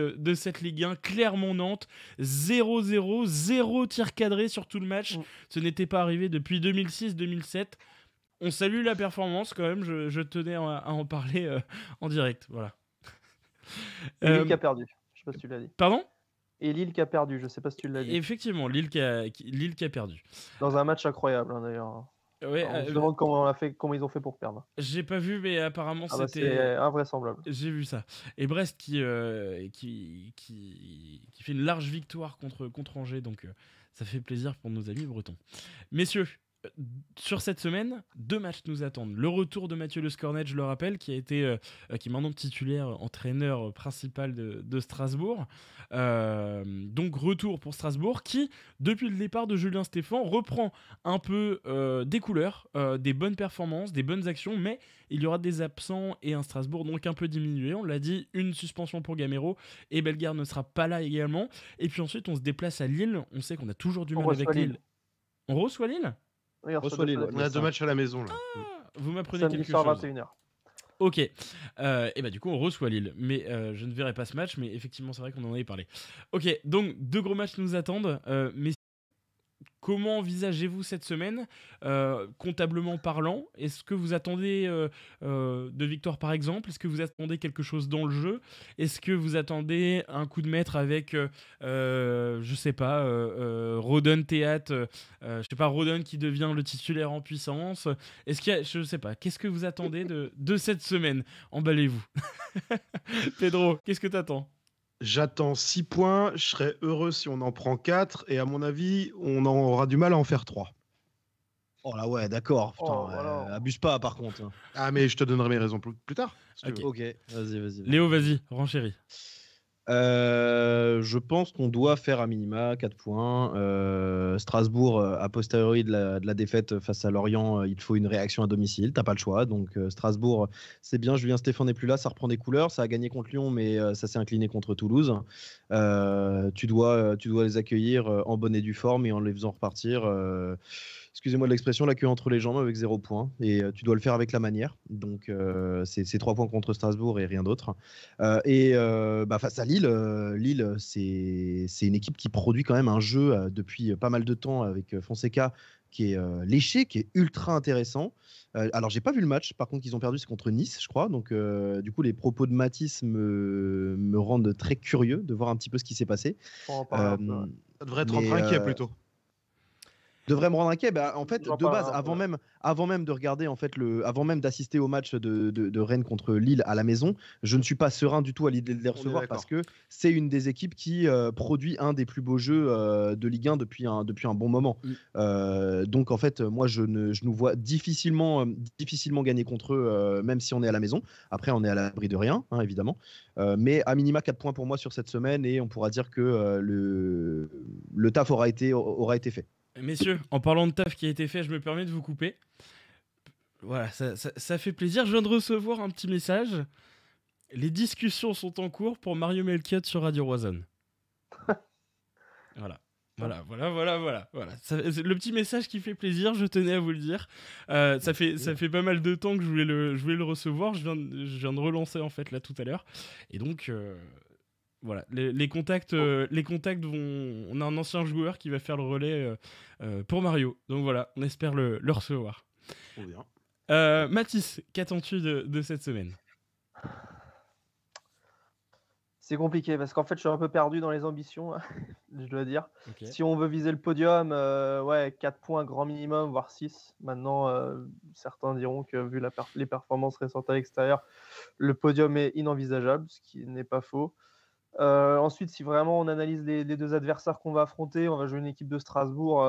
Speaker 2: Ligue 1, Clermont-Nantes, 0-0, 0 tir cadré sur tout le match. Ce n'était pas arrivé depuis 2006-2007. On salue la performance quand même, je tenais à en parler en direct. Voilà.
Speaker 5: Et Lille qui a perdu, je sais pas si tu l'as dit.
Speaker 2: Pardon ?
Speaker 5: Et Lille qui a perdu, je sais pas si tu l'as dit.
Speaker 2: Effectivement, Lille qui a perdu.
Speaker 5: Dans un match incroyable, hein, d'ailleurs.
Speaker 2: Ouais,
Speaker 5: On se demande comment ils ont fait pour perdre.
Speaker 2: j'ai pas vu, mais apparemment
Speaker 5: C'est
Speaker 2: c'était.
Speaker 5: invraisemblable.
Speaker 2: J'ai vu ça. Et Brest qui fait une large victoire contre Angers, donc ça fait plaisir pour nos amis bretons. Messieurs, euh, sur cette semaine, 2 matchs nous attendent. Le retour de Mathieu Le Scornet, je le rappelle, qui est maintenant titulaire, entraîneur principal de Strasbourg. Donc retour pour Strasbourg, qui, depuis le départ de Julien Stéphan, reprend un peu des couleurs, des bonnes performances, des bonnes actions, mais il y aura des absents et un Strasbourg donc un peu diminué. On l'a dit, une suspension pour Gamero et Bellegarde ne sera pas là également. Et puis ensuite, on se déplace à Lille. On sait qu'on a toujours du mal avec Lille. On reçoit Lille.
Speaker 5: Oui,
Speaker 3: Reçoit Lille,
Speaker 4: On a 2 matchs à la maison là.
Speaker 2: Vous m'apprenez
Speaker 5: samedi
Speaker 2: quelque
Speaker 5: soir
Speaker 2: chose.
Speaker 5: 21h.
Speaker 2: Ok. Et bah du coup, on reçoit Lille. Mais je ne verrai pas ce match. Mais effectivement, c'est vrai qu'on en avait parlé. Ok, donc 2 gros matchs nous attendent. Mais comment envisagez-vous cette semaine, comptablement parlant? Est-ce que vous attendez de victoire par exemple? Est-ce que vous attendez quelque chose dans le jeu? Est-ce que vous attendez un coup de maître avec, je sais pas, Rodon Théâtre, je sais pas, Rodon qui devient le titulaire en puissance? Est-ce qu'il y a, je sais pas, qu'est-ce que vous attendez de cette semaine? Emballez-vous. Pedro, qu'est-ce que t'attends?
Speaker 4: J'attends 6 points, je serais heureux si on en prend 4 et à mon avis, on aura du mal à en faire 3.
Speaker 3: Oh là ouais, d'accord. Putain,
Speaker 5: Oh, voilà.
Speaker 3: abuse pas par contre.
Speaker 4: Ah mais je te donnerai mes raisons plus tard. Si tu
Speaker 2: Ok.
Speaker 4: veux.
Speaker 3: Ok, vas-y.
Speaker 2: Léo, vas-y, renchéris.
Speaker 3: Je pense qu'on doit faire à minima 4 points. Strasbourg, a posteriori de la défaite face à Lorient, il faut une réaction à domicile. T'as pas le choix. Donc Strasbourg, c'est bien. Julien Stéphan n'est plus là. Ça reprend des couleurs. Ça a gagné contre Lyon, mais ça s'est incliné contre Toulouse. Tu dois les accueillir en bonne et due forme et en les faisant repartir. Excusez-moi de l'expression, la queue entre les jambes avec 0 points. Et tu dois le faire avec la manière. Donc c'est 3 points contre Strasbourg et rien d'autre. Face à Lille, c'est une équipe qui produit quand même un jeu depuis pas mal de temps avec Fonseca qui est léché, qui est ultra intéressant. Alors, j'ai pas vu le match, par contre, qu'ils ont perdu, c'est contre Nice, je crois. Donc, du coup, les propos de Matisse me rendent très curieux de voir un petit peu ce qui s'est passé.
Speaker 5: Faut en parler un peu, ouais.
Speaker 4: Ça devrait te rendre inquiet plutôt.
Speaker 3: Devrait me rendre inquiet. En fait,
Speaker 5: J'en
Speaker 3: de base,
Speaker 5: parlerai un peu,
Speaker 3: avant même de regarder, en fait, avant même d'assister au match de Rennes contre Lille à la maison, je ne suis pas serein du tout à l'idée de les recevoir parce que c'est une des équipes qui produit un des plus beaux jeux de Ligue 1 depuis un bon moment. Donc, en fait, moi, je nous vois difficilement gagner contre eux, même si on est à la maison. Après, on est à l'abri de rien, hein, évidemment. Mais à minima 4 points pour moi sur cette semaine et on pourra dire que le taf aura été fait.
Speaker 2: Messieurs, en parlant de taf qui a été fait, je me permets de vous couper. Voilà, ça fait plaisir. Je viens de recevoir un petit message. Les discussions sont en cours pour Mario Melchiot sur Radio Roison. Voilà. Le petit message qui fait plaisir, je tenais à vous le dire. Ça fait pas mal de temps que je voulais le recevoir. Je viens de relancer en fait là tout à l'heure. Et donc... Voilà, les contacts vont. On a un ancien joueur qui va faire le relais pour Mario. Donc voilà, on espère le recevoir.
Speaker 4: Trop bien.
Speaker 2: Mathis, qu'attends-tu de cette semaine?
Speaker 5: C'est compliqué parce qu'en fait, je suis un peu perdu dans les ambitions, je dois dire.
Speaker 2: Okay.
Speaker 5: Si on veut viser le podium, 4 points grand minimum, voire 6. Maintenant, certains diront que vu les performances récentes à l'extérieur, le podium est inenvisageable, ce qui n'est pas faux. Ensuite, si vraiment on analyse les 2 adversaires qu'on va affronter, on va jouer une équipe de Strasbourg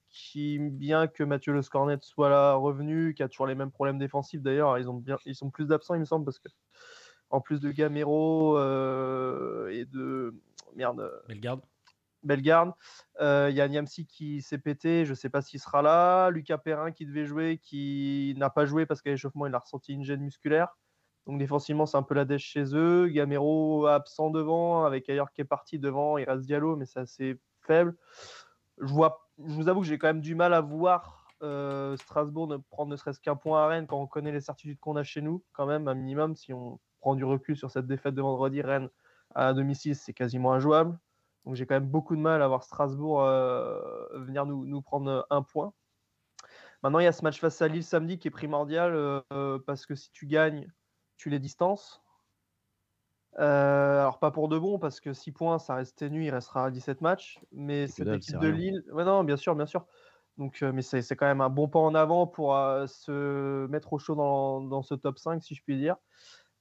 Speaker 5: qui, bien que Mathieu Le Scornet soit là revenu, qui a toujours les mêmes problèmes défensifs d'ailleurs, ils sont plus d'absents il me semble parce que en plus de Gamero et de Bellegarde, il y a Niamsi qui s'est pété, je ne sais pas s'il sera là, Lucas Perrin qui devait jouer, qui n'a pas joué parce qu'à l'échauffement il a ressenti une gêne musculaire. Donc défensivement, c'est un peu la dèche chez eux. Gamero absent devant, avec ailleurs qui est parti devant. Il reste Diallo, mais c'est assez faible. Je vous avoue que j'ai quand même du mal à voir Strasbourg prendre ne serait-ce qu'un point à Rennes quand on connaît les certitudes qu'on a chez nous, quand même, un minimum. Si on prend du recul sur cette défaite de vendredi, Rennes à domicile, c'est quasiment injouable. Donc j'ai quand même beaucoup de mal à voir Strasbourg venir nous prendre un point. Maintenant, il y a ce match face à Lille samedi qui est primordial parce que si tu gagnes, tu les distances. Alors pas pour de bon parce que 6 points ça reste ténu, il restera à 17 matchs, mais cette équipe de Lille, ouais, non, bien sûr, Donc, mais c'est quand même un bon pas en avant pour se mettre au chaud dans ce top 5, si je puis dire.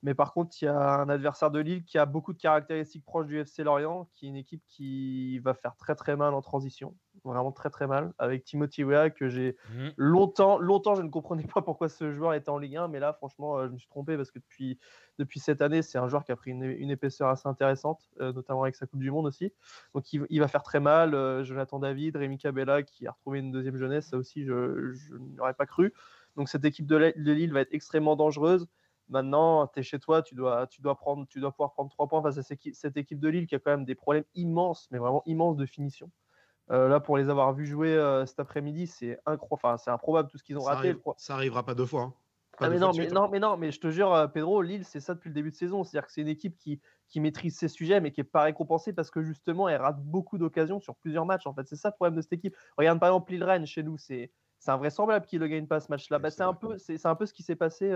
Speaker 5: Mais par contre, il y a un adversaire de Lille qui a beaucoup de caractéristiques proches du FC Lorient, qui est une équipe qui va faire très très mal en transition, vraiment très très mal, avec Timothy Weah, que j'ai longtemps, je ne comprenais pas pourquoi ce joueur était en Ligue 1, mais là, franchement, je me suis trompé parce que depuis cette année, c'est un joueur qui a pris une épaisseur assez intéressante, notamment avec sa Coupe du Monde aussi. Donc il va faire très mal. Jonathan David, Rémi Cabella, qui a retrouvé une deuxième jeunesse, ça aussi, je n'aurais pas cru. Donc cette équipe de Lille va être extrêmement dangereuse. Maintenant, tu es chez toi, tu dois pouvoir prendre 3 points face à cette équipe de Lille qui a quand même des problèmes immenses, mais vraiment immenses de finition. Là, pour les avoir vus jouer cet après-midi, c'est improbable tout ce qu'ils ont raté.
Speaker 4: Ça arrivera pas 2 fois. Hein.
Speaker 5: Mais je te jure, Pedro, Lille, c'est ça depuis le début de saison. C'est-à-dire que c'est une équipe qui maîtrise ses sujets, mais qui n'est pas récompensée parce que justement, elle rate beaucoup d'occasions sur plusieurs matchs. En fait, c'est ça le problème de cette équipe. Regarde par exemple Lille-Rennes chez nous, c'est invraisemblable qu'ils ne gagnent pas ce match-là. C'est un peu ce qui s'est passé.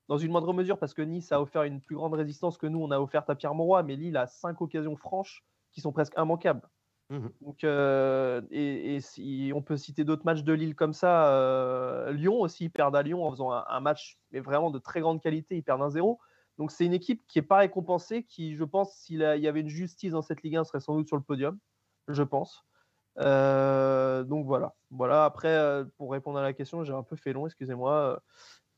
Speaker 5: Dans une moindre mesure, parce que Nice a offert une plus grande résistance que nous, on a offert à Pierre Mauroy, mais Lille a 5 occasions franches qui sont presque immanquables. Donc, on peut citer d'autres matchs de Lille comme ça. Lyon aussi, ils perdent à Lyon en faisant un match mais vraiment de très grande qualité, ils perdent 1-0. Donc c'est une équipe qui n'est pas récompensée, qui, je pense, s'il y avait une justice dans cette Ligue 1, serait sans doute sur le podium, je pense. Donc voilà. Après, pour répondre à la question, j'ai un peu fait long, excusez-moi.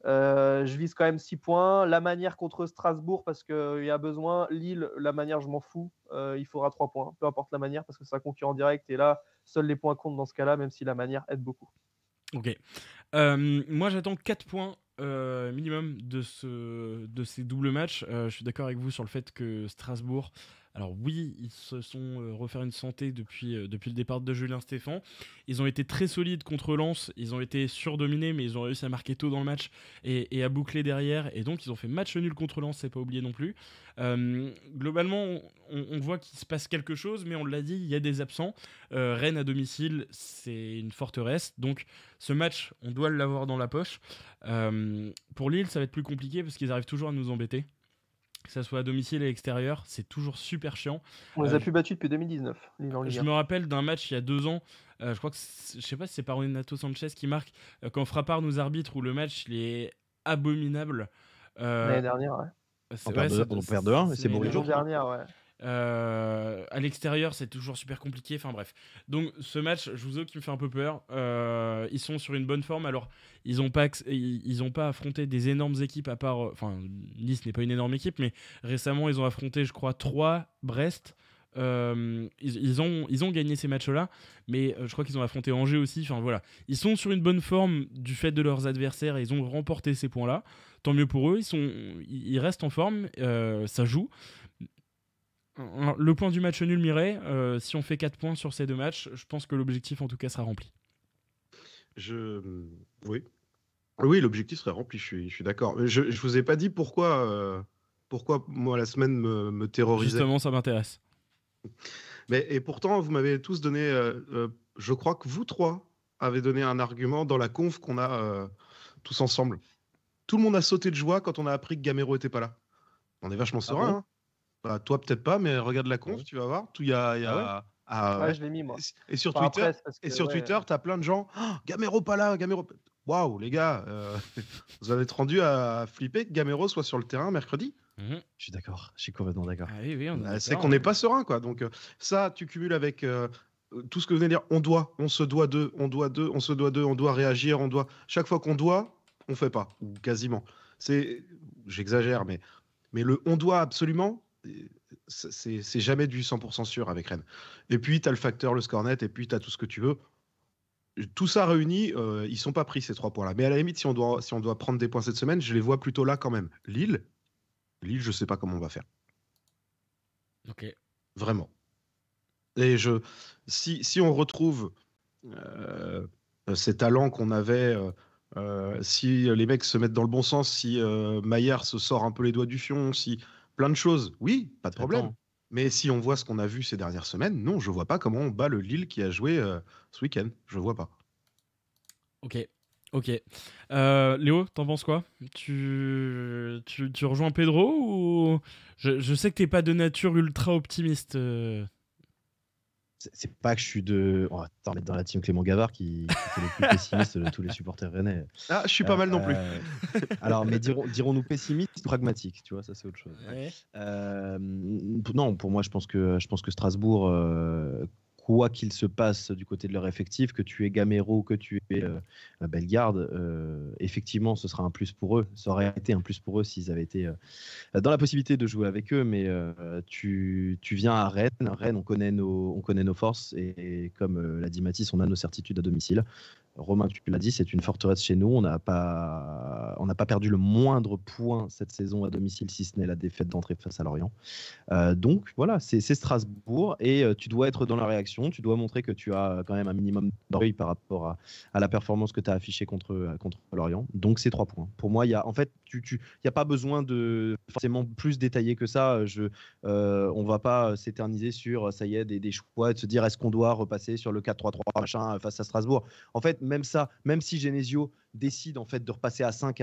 Speaker 5: Je vise quand même 6 points. La manière contre Strasbourg, parce qu'il y a besoin. Lille, la manière, je m'en fous. Il faudra 3 points, peu importe la manière, parce que c'est un concurrent direct. Et là, seuls les points comptent dans ce cas-là, même si la manière aide beaucoup.
Speaker 2: Ok. Moi, j'attends 4 points minimum de ces doubles matchs. Je suis d'accord avec vous sur le fait que Strasbourg... Alors oui, ils se sont refaire une santé depuis le départ de Julien Stéphan. Ils ont été très solides contre Lens, ils ont été surdominés, mais ils ont réussi à marquer tôt dans le match et à boucler derrière. Et donc ils ont fait match nul contre Lens, c'est pas oublié non plus. Globalement, on voit qu'il se passe quelque chose, mais on l'a dit, il y a des absents. Rennes à domicile, c'est une forteresse. Donc ce match, on doit l'avoir dans la poche. Pour Lille, ça va être plus compliqué parce qu'ils arrivent toujours à nous embêter. Que ça soit à domicile et à l'extérieur, c'est toujours super chiant.
Speaker 5: On les a plus battus depuis 2019.
Speaker 2: Je me rappelle d'un match il y a 2 ans, je crois que je sais pas si c'est par Renato Sanchez qui marque, quand Frappard nous arbitre, où le match il est abominable.
Speaker 5: L'année dernière, ouais.
Speaker 3: On perd 2-1 et c'est bon les jours.
Speaker 5: L'année dernière, ouais.
Speaker 2: À l'extérieur, c'est toujours super compliqué. Enfin bref. Donc ce match, je vous avoue qu'il me fait un peu peur. Ils sont sur une bonne forme. Alors ils ont pas affronté des énormes équipes à part. Enfin, Nice n'est pas une énorme équipe, mais récemment ils ont affronté, je crois, 3 Brest. Ils ont gagné ces matchs-là, mais je crois qu'ils ont affronté Angers aussi. Enfin voilà, ils sont sur une bonne forme du fait de leurs adversaires et ils ont remporté ces points-là. Tant mieux pour eux. Ils restent en forme. Ça joue. Le point du match nul m'irait. Si on fait 4 points sur ces 2 matchs, je pense que l'objectif en tout cas sera rempli.
Speaker 4: Oui, l'objectif serait rempli, je suis d'accord. Je vous ai pas dit pourquoi moi la semaine me terrorisait.
Speaker 2: Justement, ça m'intéresse.
Speaker 4: Et pourtant, vous m'avez tous donné, je crois que vous 3 avez donné un argument dans la conf qu'on a tous ensemble. Tout le monde a sauté de joie quand on a appris que Gamero était pas là. On est vachement serein.
Speaker 5: bon
Speaker 4: Hein. Bah, toi, peut-être pas, mais regarde la conf, tu vas voir. Tout,
Speaker 5: ouais, je l'ai mis, moi.
Speaker 4: Et sur
Speaker 5: Enfin,
Speaker 4: Twitter,
Speaker 5: après,
Speaker 4: Twitter, t'as plein de gens. Oh, Gamero pas là, Gamero. Waouh, les gars, vous en êtes rendu à flipper que Gamero soit sur le terrain mercredi.
Speaker 3: Je suis d'accord, je suis complètement d'accord.
Speaker 2: Ah oui,
Speaker 4: C'est qu'on n'est pas serein, quoi. Donc ça, tu cumules avec tout ce que vous venez de dire. On se doit d'eux, on doit réagir, chaque fois qu'on doit, on fait pas, ou quasiment. J'exagère, mais le on doit absolument. C'est jamais du 100% sûr avec Rennes. Et puis, tu as le facteur, le score net, et puis tu as tout ce que tu veux. Tout ça réuni, ils sont pas pris ces 3 points-là. Mais à la limite, si on doit prendre des points cette semaine, je les vois plutôt là quand même. Lille, je sais pas comment on va faire.
Speaker 2: Ok.
Speaker 4: Vraiment. Et si on retrouve ces talents qu'on avait, si les mecs se mettent dans le bon sens, si Maillard se sort un peu les doigts du fion, si plein de choses, oui, pas de problème. Mais si on voit ce qu'on a vu ces dernières semaines, non, je vois pas comment on bat le Lille qui a joué ce week-end. Je vois pas.
Speaker 2: Ok. Léo, t'en penses quoi ? Tu rejoins Pedro ou je sais que t'es pas de nature ultra optimiste.
Speaker 3: c'est pas que je suis de. On va mettre dans la team Clément Gavard qui est le plus pessimiste de tous les supporters rennais.
Speaker 4: Ah, je suis pas mal non plus.
Speaker 3: Alors, mais dirons-nous pessimiste ou pragmatique, tu vois, ça c'est autre chose.
Speaker 2: Ouais.
Speaker 3: Non, pour moi, je pense que Strasbourg, quoi qu'il se passe du côté de leur effectif, que tu aies Gamero, que tu aies Bellegarde, effectivement, ce sera un plus pour eux. Ça aurait été un plus pour eux s'ils avaient été dans la possibilité de jouer avec eux, mais tu viens à Rennes. Rennes, on connaît nos forces et comme l'a dit Mathis, on a nos certitudes à domicile. Romain, tu l'as dit, c'est une forteresse chez nous. On n'a pas perdu le moindre point cette saison à domicile, si ce n'est la défaite d'entrée face à Lorient. Donc voilà, c'est Strasbourg et tu dois être dans la réaction. Tu dois montrer que tu as quand même un minimum d'orgueil par rapport à la performance que tu as affichée contre Lorient. Donc c'est 3 points. Pour moi, il y a pas besoin de forcément plus détaillé que ça. On va pas s'éterniser sur ça y est des choix et de se dire est-ce qu'on doit repasser sur le 4-3-3 machin face à Strasbourg. En fait, même ça, même si Genesio décide en fait de repasser à 5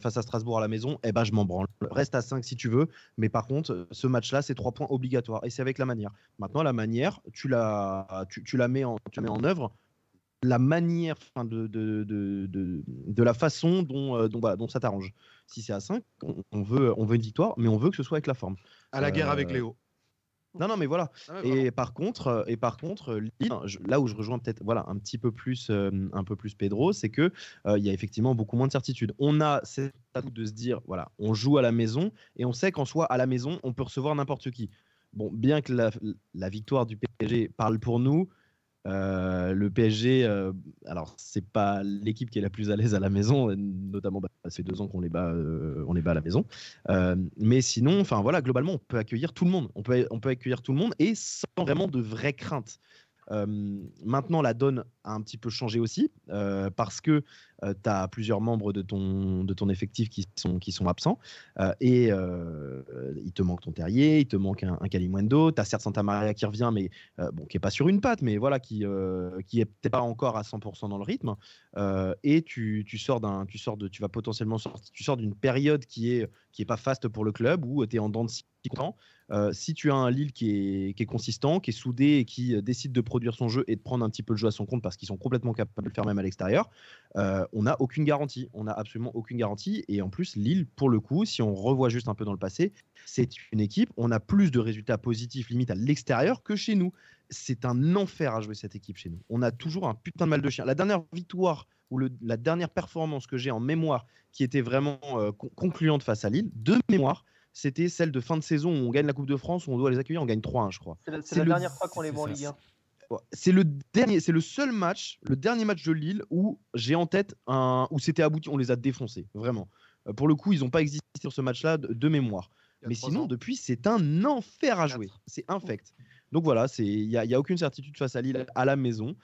Speaker 3: face à Strasbourg à la maison, eh ben je m'en branle. Reste à 5 si tu veux, mais par contre, ce match-là, c'est 3 points obligatoires et c'est avec la manière. Maintenant, la manière, tu la mets en œuvre. La manière de la façon dont ça t'arrange. Si c'est à 5, on veut une victoire, mais on veut que ce soit avec la forme.
Speaker 4: À la guerre avec Léo.
Speaker 3: Non, mais voilà.
Speaker 4: Ah ouais,
Speaker 3: et par contre, Lille, là où je rejoins peut-être un petit peu plus Pedro, c'est que il y a effectivement beaucoup moins de certitude. On a cet atout de se dire, voilà, on joue à la maison et on sait qu'en soi, à la maison, on peut recevoir n'importe qui. Bon, bien que la victoire du PSG parle pour nous, le PSG, alors c'est pas l'équipe qui est la plus à l'aise à la maison, notamment ça fait 2 ans qu'on les bat à la maison. Mais sinon, enfin voilà, globalement, on peut accueillir tout le monde. On peut accueillir tout le monde et sans vraiment de vraies craintes. Maintenant, la donne a un petit peu changé aussi parce que tu as plusieurs membres de ton effectif qui sont absents et il te manque ton Terrier, il te manque un Kalimundo, tu as certes Santa Maria qui revient mais qui est pas sur une patte mais voilà qui est peut-être pas encore à 100% dans le rythme et tu sors d'une période qui est pas faste pour le club où tu es en dents de scie content. Si tu as un Lille qui est consistant, qui est soudé et qui décide de produire son jeu et de prendre un petit peu le jeu à son compte parce qu'ils sont complètement capables de le faire même à l'extérieur, on n'a aucune garantie. On n'a absolument aucune garantie. Et en plus, Lille, pour le coup, si on revoit juste un peu dans le passé, c'est une équipe, on a plus de résultats positifs limite à l'extérieur que chez nous. C'est un enfer à jouer cette équipe chez nous. On a toujours un putain de mal de chien. La dernière victoire ou la dernière performance que j'ai en mémoire qui était vraiment concluante face à Lille, de mémoire, c'était celle de fin de saison où on gagne la Coupe de France, où on doit les accueillir, on gagne 3-1, je crois.
Speaker 5: C'est la dernière fois qu'on les voit en Ligue 1.
Speaker 3: C'est le dernier match de Lille où j'ai en tête où c'était abouti, on les a défoncés, vraiment. Pour le coup, ils n'ont pas existé sur ce match-là de mémoire. Mais sinon, depuis, c'est un enfer à jouer. C'est infect. Donc voilà, il y a aucune certitude face à Lille à la maison.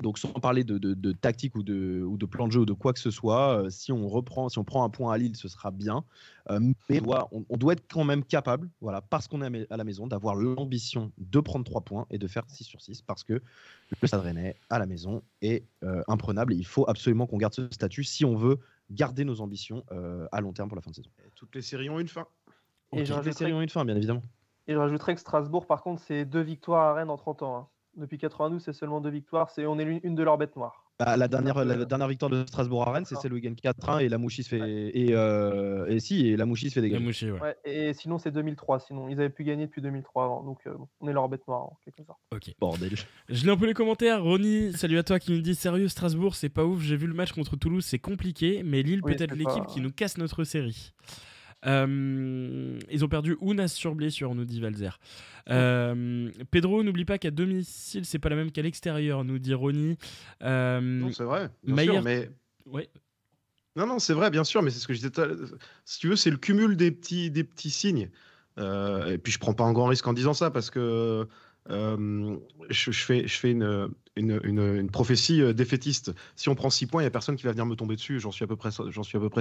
Speaker 3: Donc sans parler de tactique ou de plan de jeu ou de quoi que ce soit, si on prend un point à Lille, ce sera bien. Mais on doit être quand même capable, voilà, parce qu'on est à la maison, d'avoir l'ambition de prendre 3 points et de faire 6 sur 6 parce que le Stade Rennais à la maison est imprenable. Et il faut absolument qu'on garde ce statut si on veut garder nos ambitions à long terme pour la fin de saison.
Speaker 4: Toutes les séries ont une fin.
Speaker 5: Et
Speaker 3: toutes les séries ont une fin, bien évidemment.
Speaker 5: Et je rajouterais que Strasbourg, par contre, c'est 2 victoires à Rennes en 30 ans. Hein. Depuis 92, c'est seulement 2 victoires. On est une de leurs bêtes noires.
Speaker 3: La dernière victoire de Strasbourg à Rennes, c'est celle où ils gagnent 4-1 et la Mouchis se fait et la Mouchis se fait dégager.
Speaker 2: La Mouchis, ouais.
Speaker 5: Et sinon, c'est 2003. Sinon, ils avaient pu gagner depuis 2003 avant. Donc, on est leur bête noire en quelque sorte.
Speaker 2: Ok.
Speaker 3: Bordel.
Speaker 2: Je lis un peu les commentaires. Ronnie, salut à toi, qui nous dit sérieux, Strasbourg, c'est pas ouf. J'ai vu le match contre Toulouse, c'est compliqué, mais Lille peut être l'équipe qui nous casse notre série. Ils ont perdu Ounas sur blessure, nous dit Valzer. Pedro, n'oublie pas qu'à domicile c'est pas la même qu'à l'extérieur, nous dit Ronnie.
Speaker 4: Non, c'est vrai, bien sûr, mais
Speaker 2: ouais.
Speaker 4: Non, c'est vrai, bien sûr, mais c'est ce que je disais. Si tu veux, c'est le cumul des petits signes. Et puis je prends pas un grand risque en disant ça parce que je fais une prophétie défaitiste. Si on prend 6 points, il n'y a personne qui va venir me tomber dessus. J'en suis à peu près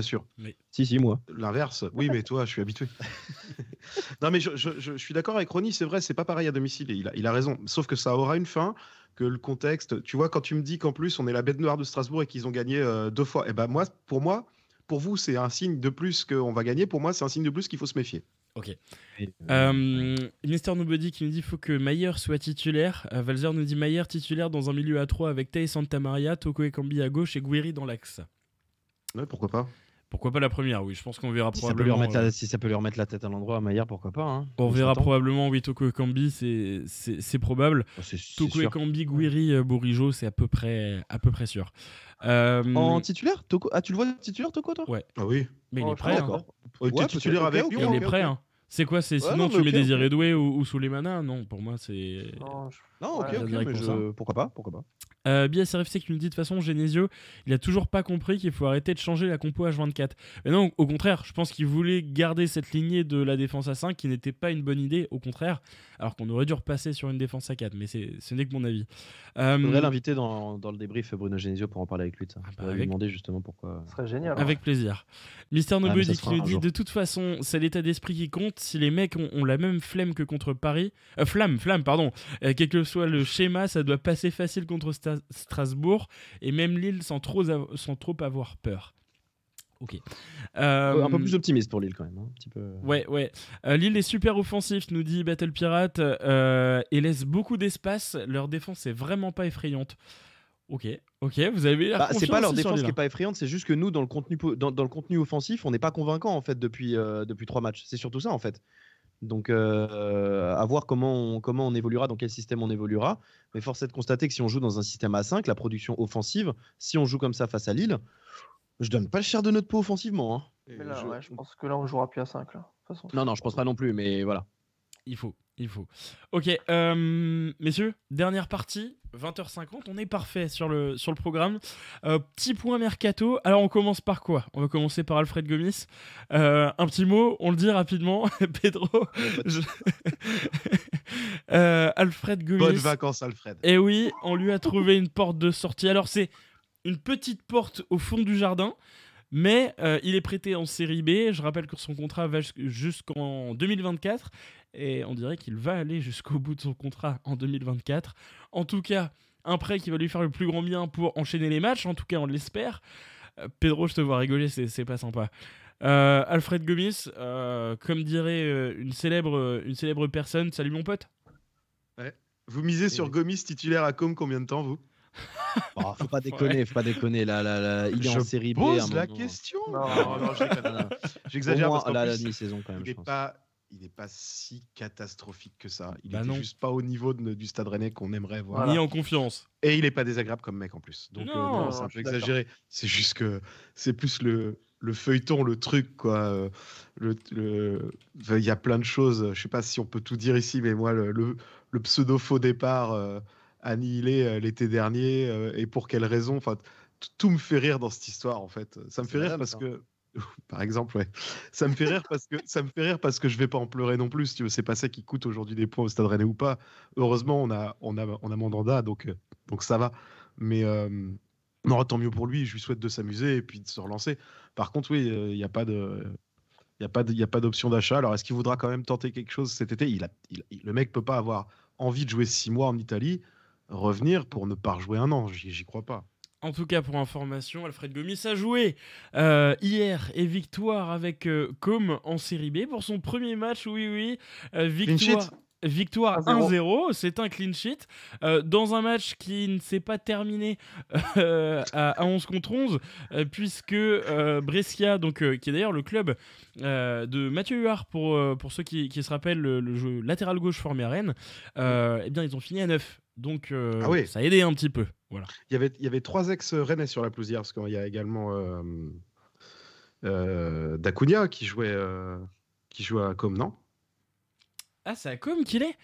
Speaker 4: sûr.
Speaker 2: Mais...
Speaker 3: Si, moi.
Speaker 4: L'inverse. Oui, mais toi, je suis habitué. Non, mais je suis d'accord avec Ronnie. C'est vrai, c'est pas pareil à domicile. Et il a raison. Sauf que ça aura une fin. Que le contexte. Tu vois, quand tu me dis qu'en plus on est la bête noire de Strasbourg et qu'ils ont gagné 2 fois. Et ben pour vous, c'est un signe de plus qu'on va gagner. Pour moi, c'est un signe de plus qu'il faut se méfier.
Speaker 2: Ok.
Speaker 3: Et,
Speaker 2: Mister Nobody qui nous dit faut que Mayer soit titulaire. Valzer nous dit Mayer titulaire dans un milieu à 3 avec Tay Santamaria, Toko Ekambi à gauche et Guiri dans l'axe.
Speaker 4: Ouais, pourquoi pas.
Speaker 2: Pourquoi pas la première? Oui, je pense qu'on verra
Speaker 3: si, ça peut lui
Speaker 2: probablement.
Speaker 3: remettre si ça peut lui remettre la tête à l'endroit à Maillard, pourquoi pas. Hein.
Speaker 2: On
Speaker 3: On
Speaker 2: verra
Speaker 3: s'attend.
Speaker 2: probablement, oui, Toko Ekambi, c'est probable.
Speaker 3: Oh, c'est
Speaker 2: Toko
Speaker 3: sûr.
Speaker 2: Ekambi, Guiri, Borijo, c'est à peu près sûr.
Speaker 3: En titulaire Toko... Ah, tu le vois titulaire, Toko, toi?
Speaker 2: Ouais.
Speaker 4: Ah oui.
Speaker 2: Mais il
Speaker 5: Oh,
Speaker 2: est prêt.
Speaker 5: je
Speaker 2: Hein.
Speaker 5: pense
Speaker 3: D'accord.
Speaker 4: Oh, t'es
Speaker 3: Ouais,
Speaker 4: titulaire
Speaker 3: peut-être,
Speaker 4: avec
Speaker 3: ok,
Speaker 4: lui.
Speaker 3: ok,
Speaker 2: Il
Speaker 4: ok,
Speaker 2: est prêt.
Speaker 4: ok.
Speaker 2: Hein. C'est quoi? C'est
Speaker 3: Ouais,
Speaker 2: sinon
Speaker 3: non,
Speaker 2: tu
Speaker 3: mais
Speaker 2: mets
Speaker 3: ok,
Speaker 2: Désiré
Speaker 3: ok.
Speaker 2: Doué ou Souleymana? Non, pour moi c'est.
Speaker 5: Non,
Speaker 3: Non, ok,
Speaker 5: Ouais,
Speaker 3: ok,
Speaker 2: direct
Speaker 3: mais
Speaker 2: pour ça.
Speaker 3: pourquoi pas, pourquoi pas.
Speaker 2: BSRFC qui nous dit de toute façon Genesio, il a toujours pas compris qu'il faut arrêter de changer la compo H24. Mais non, au contraire, je pense qu'il voulait garder cette lignée de la défense à 5 qui n'était pas une bonne idée, au contraire, alors qu'on aurait dû repasser sur une défense à 4, mais ce n'est que mon avis.
Speaker 3: Faudrait l'inviter dans le débrief Bruno Genesio pour en parler avec lui de ça.
Speaker 2: bah,
Speaker 3: Faudrait lui
Speaker 2: avec-
Speaker 3: demander justement pourquoi.
Speaker 5: ce serait génial.
Speaker 2: Avec plaisir. Mister
Speaker 3: mais
Speaker 2: Nobody
Speaker 3: ça se
Speaker 2: qui
Speaker 3: fera
Speaker 2: nous
Speaker 3: un
Speaker 2: dit
Speaker 3: jour.
Speaker 2: de toute façon, c'est l'état d'esprit qui compte. Si les mecs ont la même flemme que contre Paris, flamme, pardon. Quel que soit le schéma, ça doit passer facile contre Strasbourg et même Lille sans trop avoir peur. Ok.
Speaker 3: Un peu plus optimiste pour Lille quand même. Hein, un petit peu.
Speaker 2: Ouais. Lille est super offensif, nous dit Battle Pirate, et laisse beaucoup d'espace. Leur défense est vraiment pas effrayante. Ok, vous avez l'air
Speaker 3: Bah, c'est
Speaker 2: confiant
Speaker 3: pas leur
Speaker 2: aussi sur
Speaker 3: défense
Speaker 2: Lille,
Speaker 3: qui est pas effrayante, c'est juste que nous dans le contenu offensif, on n'est pas convaincant en fait depuis 3 matchs. C'est surtout ça en fait. Donc à voir comment on évoluera, dans quel système on évoluera. Mais force est de constater que si on joue dans un système à 5, la production offensive, si on joue comme ça face à Lille, je donne pas le cher de notre peau offensivement. Hein.
Speaker 5: Mais là, ouais, je pense que là, on jouera plus à 5. Là. De toute façon,
Speaker 3: Non, je pense pas non plus, mais voilà.
Speaker 2: Il faut. Ok, messieurs, dernière partie, 20h50, on est parfait sur le programme. Petit point mercato. Alors, on commence par quoi? On va commencer par Alfred Gomis. Un petit mot, on le dit rapidement. Pedro. Alfred Gomis.
Speaker 4: Bonnes vacances, Alfred.
Speaker 2: Et oui, on lui a trouvé une porte de sortie. Alors, c'est une petite porte au fond du jardin. Mais il est prêté en série B. Je rappelle que son contrat va jusqu'en 2024. Et on dirait qu'il va aller jusqu'au bout de son contrat en 2024. En tout cas, un prêt qui va lui faire le plus grand bien pour enchaîner les matchs. En tout cas, on l'espère. Pedro, je te vois rigoler, c'est pas sympa. Alfred Gomis, comme dirait une célèbre personne. Salut mon pote.
Speaker 4: Vous misez sur Gomis titulaire à Com combien de temps, vous?
Speaker 3: Oh, faut pas déconner. Là, il est en série B. à un
Speaker 4: Pose la
Speaker 3: moment.
Speaker 4: question.
Speaker 5: Non,
Speaker 4: Non, je déconne.
Speaker 3: Non.
Speaker 4: J'exagère
Speaker 3: Au moins
Speaker 4: parce qu'en
Speaker 3: la
Speaker 4: plus,
Speaker 3: demi-saison quand même. je pense.
Speaker 4: il n'est pas si catastrophique que ça. Il
Speaker 2: Bah
Speaker 4: était
Speaker 2: non.
Speaker 4: juste pas au niveau du Stade Rennais qu'on aimerait voir.
Speaker 5: Voilà.
Speaker 2: Ni en confiance.
Speaker 4: Et il est pas désagréable comme mec en plus. Donc
Speaker 2: Non,
Speaker 4: c'est un
Speaker 5: je
Speaker 4: peu
Speaker 5: suis d'accord.
Speaker 4: exagéré. C'est juste que c'est plus le feuilleton, le truc quoi. Il y a plein de choses. Je sais pas si on peut tout dire ici, mais moi le pseudo faux départ annihilé l'été dernier et pour quelle raison. Enfin, tout me fait rire dans cette histoire en fait. Ça me
Speaker 3: C'est
Speaker 4: fait rire
Speaker 3: madame,
Speaker 4: parce
Speaker 3: ça.
Speaker 4: que par exemple, ouais. Ça me fait rire parce que je vais pas en pleurer non plus. Si tu veux, c'est pas ça qui coûte aujourd'hui des points au Stade Rennais ou pas. Heureusement, on a Mandanda, donc ça va. Mais non, tant mieux pour lui. Je lui souhaite de s'amuser et puis de se relancer. Par contre, oui, il n'y a pas d'option d'achat. Alors, est-ce qu'il voudra quand même tenter quelque chose cet été? Le mec peut pas avoir envie de jouer 6 mois en Italie, revenir pour ne pas rejouer 1 an. J'y crois pas.
Speaker 2: En tout cas, pour information, Alfred Gomis a joué hier et victoire avec Com en série B pour son premier match. Oui. Victoire 1-0, c'est un clean sheet. Dans un match qui ne s'est pas terminé à 11 contre 11, puisque Brescia, donc, qui est d'ailleurs le club de Mathieu Huard, pour ceux qui se rappellent le jeu latéral gauche formé à Rennes, eh bien, ils ont fini à 9. Donc,
Speaker 4: Ah oui.
Speaker 2: ça a aidé un petit peu. Voilà.
Speaker 4: Il y avait 3 ex-Rennais sur la pelouse hier, parce qu'il y a également Dacunia qui jouait à Com, non?
Speaker 2: Ah, c'est à Com qu'il est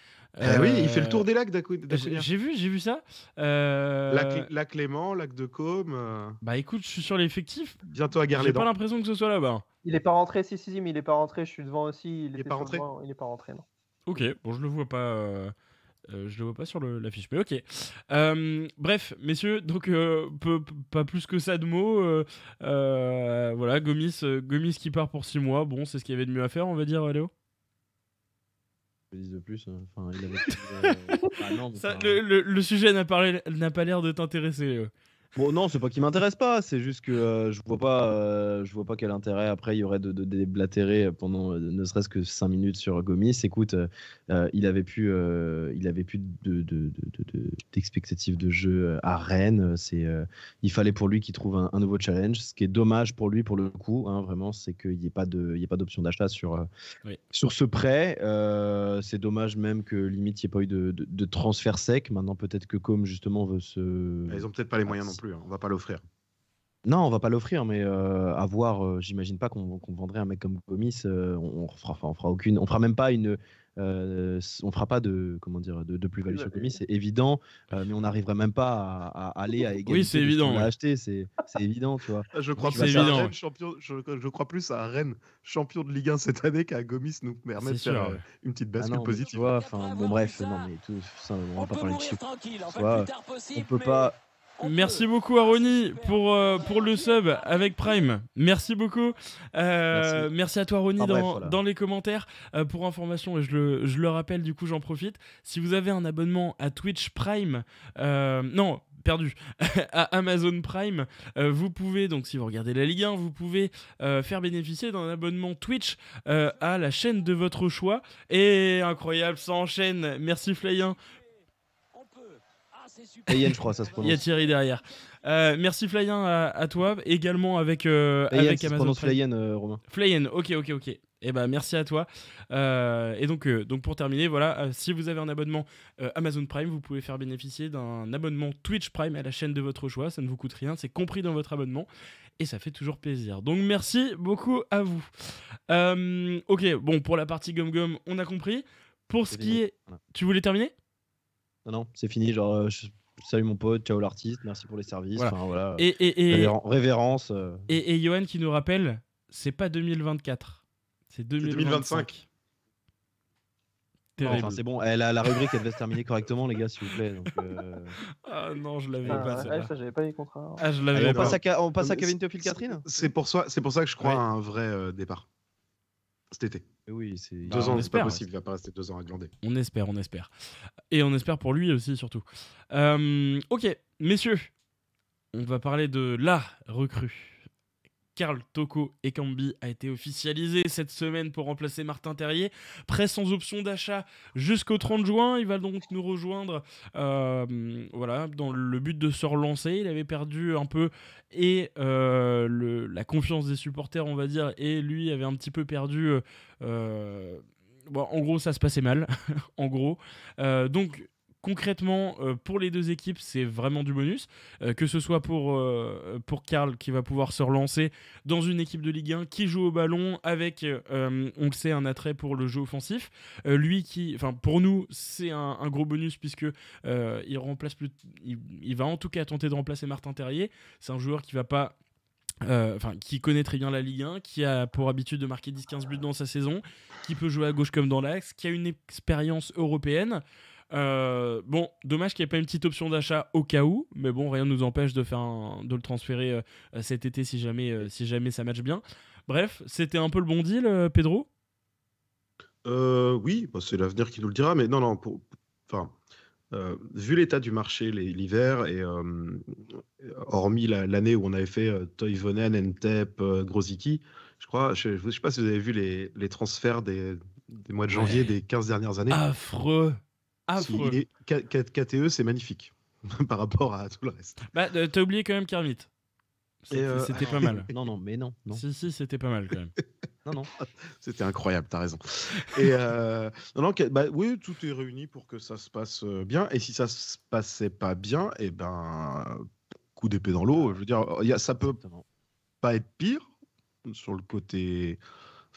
Speaker 4: Oui, il fait le tour des lacs, Dacunia.
Speaker 2: J'ai vu ça.
Speaker 4: Lac Léman, lac de Com,
Speaker 2: Bah écoute, je suis sur l'effectif.
Speaker 4: bientôt à
Speaker 2: J'ai pas
Speaker 4: Guerlédan.
Speaker 2: l'impression que ce soit là-bas.
Speaker 5: Il est pas rentré, si, mais il est pas rentré. Je suis devant aussi.
Speaker 4: Il est
Speaker 5: était
Speaker 4: pas
Speaker 5: sur
Speaker 4: rentré
Speaker 5: le banc, il est pas rentré, non.
Speaker 2: Ok, bon, je le vois pas. Je le vois pas sur l'affiche, mais ok. Bref, messieurs, donc pas plus que ça de mots. Voilà, Gomis qui part pour 6 mois. Bon, c'est ce qu'il y avait de mieux à faire, on va dire, Léo.
Speaker 3: Je dis de plus. Enfin, il avait. Ah non, mais
Speaker 2: Ça,
Speaker 3: enfin,
Speaker 2: le sujet n'a pas l'air de t'intéresser, Léo.
Speaker 3: Bon, non, c'est pas qu'il m'intéresse pas, c'est juste que je vois pas quel intérêt après il y aurait de déblatérer pendant ne serait-ce que 5 minutes sur Gomis. Écoute, il avait plus d'expectative de jeu à Rennes. Il fallait pour lui qu'il trouve un nouveau challenge. Ce qui est dommage pour lui, pour le coup, hein, vraiment, c'est qu'il n'y ait pas d'option d'achat sur ce prêt. C'est dommage même que limite il n'y ait pas eu de transfert sec. Maintenant, peut-être que Com justement veut se.
Speaker 4: Ils ont peut-être pas les moyens non plus, hein. On va pas l'offrir.
Speaker 3: Non, on va pas l'offrir, mais à voir. J'imagine pas qu'on vendrait un mec comme Gomis. On fera même pas on fera pas de plus-value sur Gomis, c'est évident. Mais on n'arriverait même pas à aller à égalité.
Speaker 2: Oui, c'est évident.
Speaker 3: On l'a acheté, c'est évident, tu vois.
Speaker 4: Je crois
Speaker 2: c'est évident.
Speaker 4: Je crois plus à Rennes champion de Ligue 1 cette année qu'à Gomis nous permet de faire une petite bascule positive.
Speaker 3: Tu vois, bon bref, non mais tout ça, on va pas parler de chiffres. Tu vois, on peut pas.
Speaker 2: Merci beaucoup Aroni pour le sub avec Prime. Merci beaucoup. Merci à toi Aroni dans les commentaires. Pour information, et je le rappelle, du coup j'en profite, si vous avez un abonnement à Twitch Prime, à Amazon Prime, vous pouvez, donc si vous regardez la Ligue 1, vous pouvez faire bénéficier d'un abonnement Twitch à la chaîne de votre choix. Et incroyable, ça enchaîne. Merci Flayen.
Speaker 3: Flayen, je crois, ça se prononce.
Speaker 2: Il y a Thierry derrière. Merci Flayen à toi, également avec Amazon Prime.
Speaker 3: Flayen, Romain.
Speaker 2: Flayen, ok. Et ben merci à toi. Et donc pour terminer, voilà, si vous avez un abonnement Amazon Prime, vous pouvez faire bénéficier d'un abonnement Twitch Prime à la chaîne de votre choix. Ça ne vous coûte rien, c'est compris dans votre abonnement et ça fait toujours plaisir. Donc merci beaucoup à vous. Ok, bon, pour la partie Gum, on a compris. Pour ce qui est, tu voulais terminer ?
Speaker 3: Non, c'est fini. Genre, salut mon pote, ciao l'artiste, merci pour les services.
Speaker 2: Voilà.
Speaker 3: Enfin, voilà.
Speaker 2: Et
Speaker 3: révérence.
Speaker 2: Et Johan qui nous rappelle, c'est pas 2024, c'est 2025.
Speaker 3: Enfin, c'est bon, la rubrique elle devait se terminer correctement, les gars, s'il vous plaît. Donc,
Speaker 2: Ah non, je l'avais pas.
Speaker 5: Ça, j'avais pas les contrats.
Speaker 2: Ah, je l'avais pas.
Speaker 3: On passe à Kevin Théophile Catherine.
Speaker 4: C'est pour ça que je crois à un vrai départ cet été.
Speaker 3: Oui, c'est
Speaker 4: 2 ans, c'est pas possible, il va pas rester 2 ans à glander.
Speaker 2: On espère. Et on espère pour lui aussi, surtout. Ok, messieurs, on va parler de la recrue. Karl Toko Ekambi a été officialisé cette semaine pour remplacer Martin Terrier. Prêt sans option d'achat jusqu'au 30 juin. Il va donc nous rejoindre dans le but de se relancer. Il avait perdu un peu la confiance des supporters, on va dire, et lui avait un petit peu perdu... en gros, ça se passait mal. En gros. Donc... Concrètement, pour les deux équipes, c'est vraiment du bonus. Que ce soit pour Karl qui va pouvoir se relancer dans une équipe de Ligue 1 qui joue au ballon avec, on le sait, un attrait pour le jeu offensif. Pour nous, c'est un gros bonus puisque il va en tout cas tenter de remplacer Martin Terrier. C'est un joueur qui va pas... qui connaît très bien la Ligue 1, qui a pour habitude de marquer 10-15 buts dans sa saison, qui peut jouer à gauche comme dans l'axe, qui a une expérience européenne. Dommage qu'il n'y ait pas une petite option d'achat au cas où, mais bon, rien ne nous empêche de le transférer cet été si jamais ça matche bien. Bref, c'était un peu le bon deal, Pedro.
Speaker 4: Oui, c'est l'avenir qui nous le dira, mais non, vu l'état du marché l'hiver et hormis l'année où on avait fait Toivonen, Entep, Grosicki, je sais pas si vous avez vu les transferts des mois de janvier des 15 dernières années.
Speaker 2: Affreux.
Speaker 4: KTE, c'est magnifique par rapport à tout le reste.
Speaker 2: T'as oublié quand même Kermit. C'était pas mal.
Speaker 3: Non.
Speaker 2: Si, c'était pas mal quand même.
Speaker 3: Non.
Speaker 4: C'était incroyable, t'as raison. Et oui, tout est réuni pour que ça se passe bien. Et si ça se passait pas bien, coup d'épée dans l'eau. Je veux dire, ça peut pas être pire sur le côté.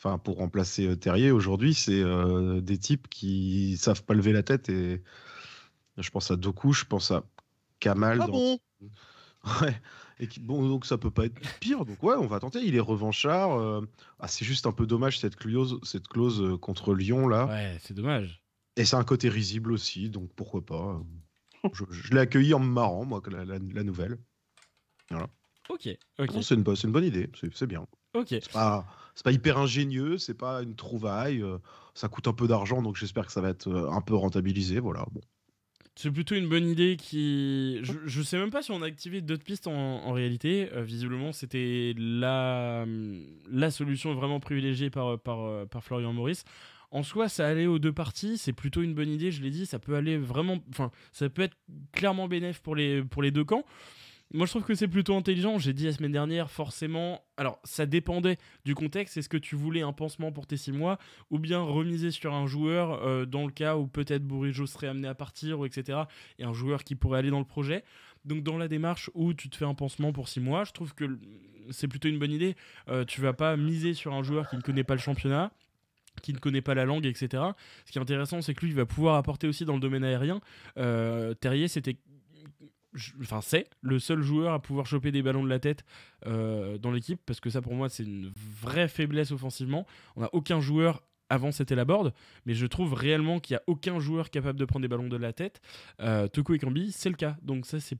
Speaker 4: Enfin, pour remplacer Terrier aujourd'hui, c'est des types qui savent pas lever la tête. Et je pense à Doku, je pense à Kamal. Ouais. Et donc ça peut pas être pire. Donc ouais, on va tenter. Il est revanchard. C'est juste un peu dommage cette clause contre Lyon là.
Speaker 2: Ouais, c'est dommage.
Speaker 4: Et c'est un côté risible aussi. Donc pourquoi pas. Je l'ai accueilli en me marrant, moi, la nouvelle. Voilà.
Speaker 2: Ok.
Speaker 4: Non, c'est une bonne idée. C'est bien.
Speaker 2: Ok.
Speaker 4: C'est pas hyper ingénieux, c'est pas une trouvaille. Ça coûte un peu d'argent, donc j'espère que ça va être un peu rentabilisé. Voilà. Bon.
Speaker 2: C'est plutôt une bonne idée qui... Je sais même pas si on a activé d'autres pistes en réalité. Visiblement, c'était la solution vraiment privilégiée par Florian Maurice. En soi, ça allait aux deux parties. C'est plutôt une bonne idée, je l'ai dit. Ça peut aller vraiment... Enfin, ça peut être clairement bénéf pour les deux camps. Moi, je trouve que c'est plutôt intelligent. J'ai dit la semaine dernière, forcément... Alors, ça dépendait du contexte. Est-ce que tu voulais un pansement pour tes 6 mois ou bien remiser sur un joueur dans le cas où peut-être Bourigeaud serait amené à partir, ou etc. Et un joueur qui pourrait aller dans le projet. Donc, dans la démarche où tu te fais un pansement pour 6 mois, je trouve que c'est plutôt une bonne idée. Tu vas pas miser sur un joueur qui ne connaît pas le championnat, qui ne connaît pas la langue, etc. Ce qui est intéressant, c'est que lui, il va pouvoir apporter aussi dans le domaine aérien. Terrier, c'est le seul joueur à pouvoir choper des ballons de la tête dans l'équipe, parce que ça pour moi c'est une vraie faiblesse offensivement. On n'a aucun joueur, avant c'était Laborde, mais je trouve réellement qu'il n'y a aucun joueur capable de prendre des ballons de la tête. Toko Ekambi, c'est le cas, donc ça c'est...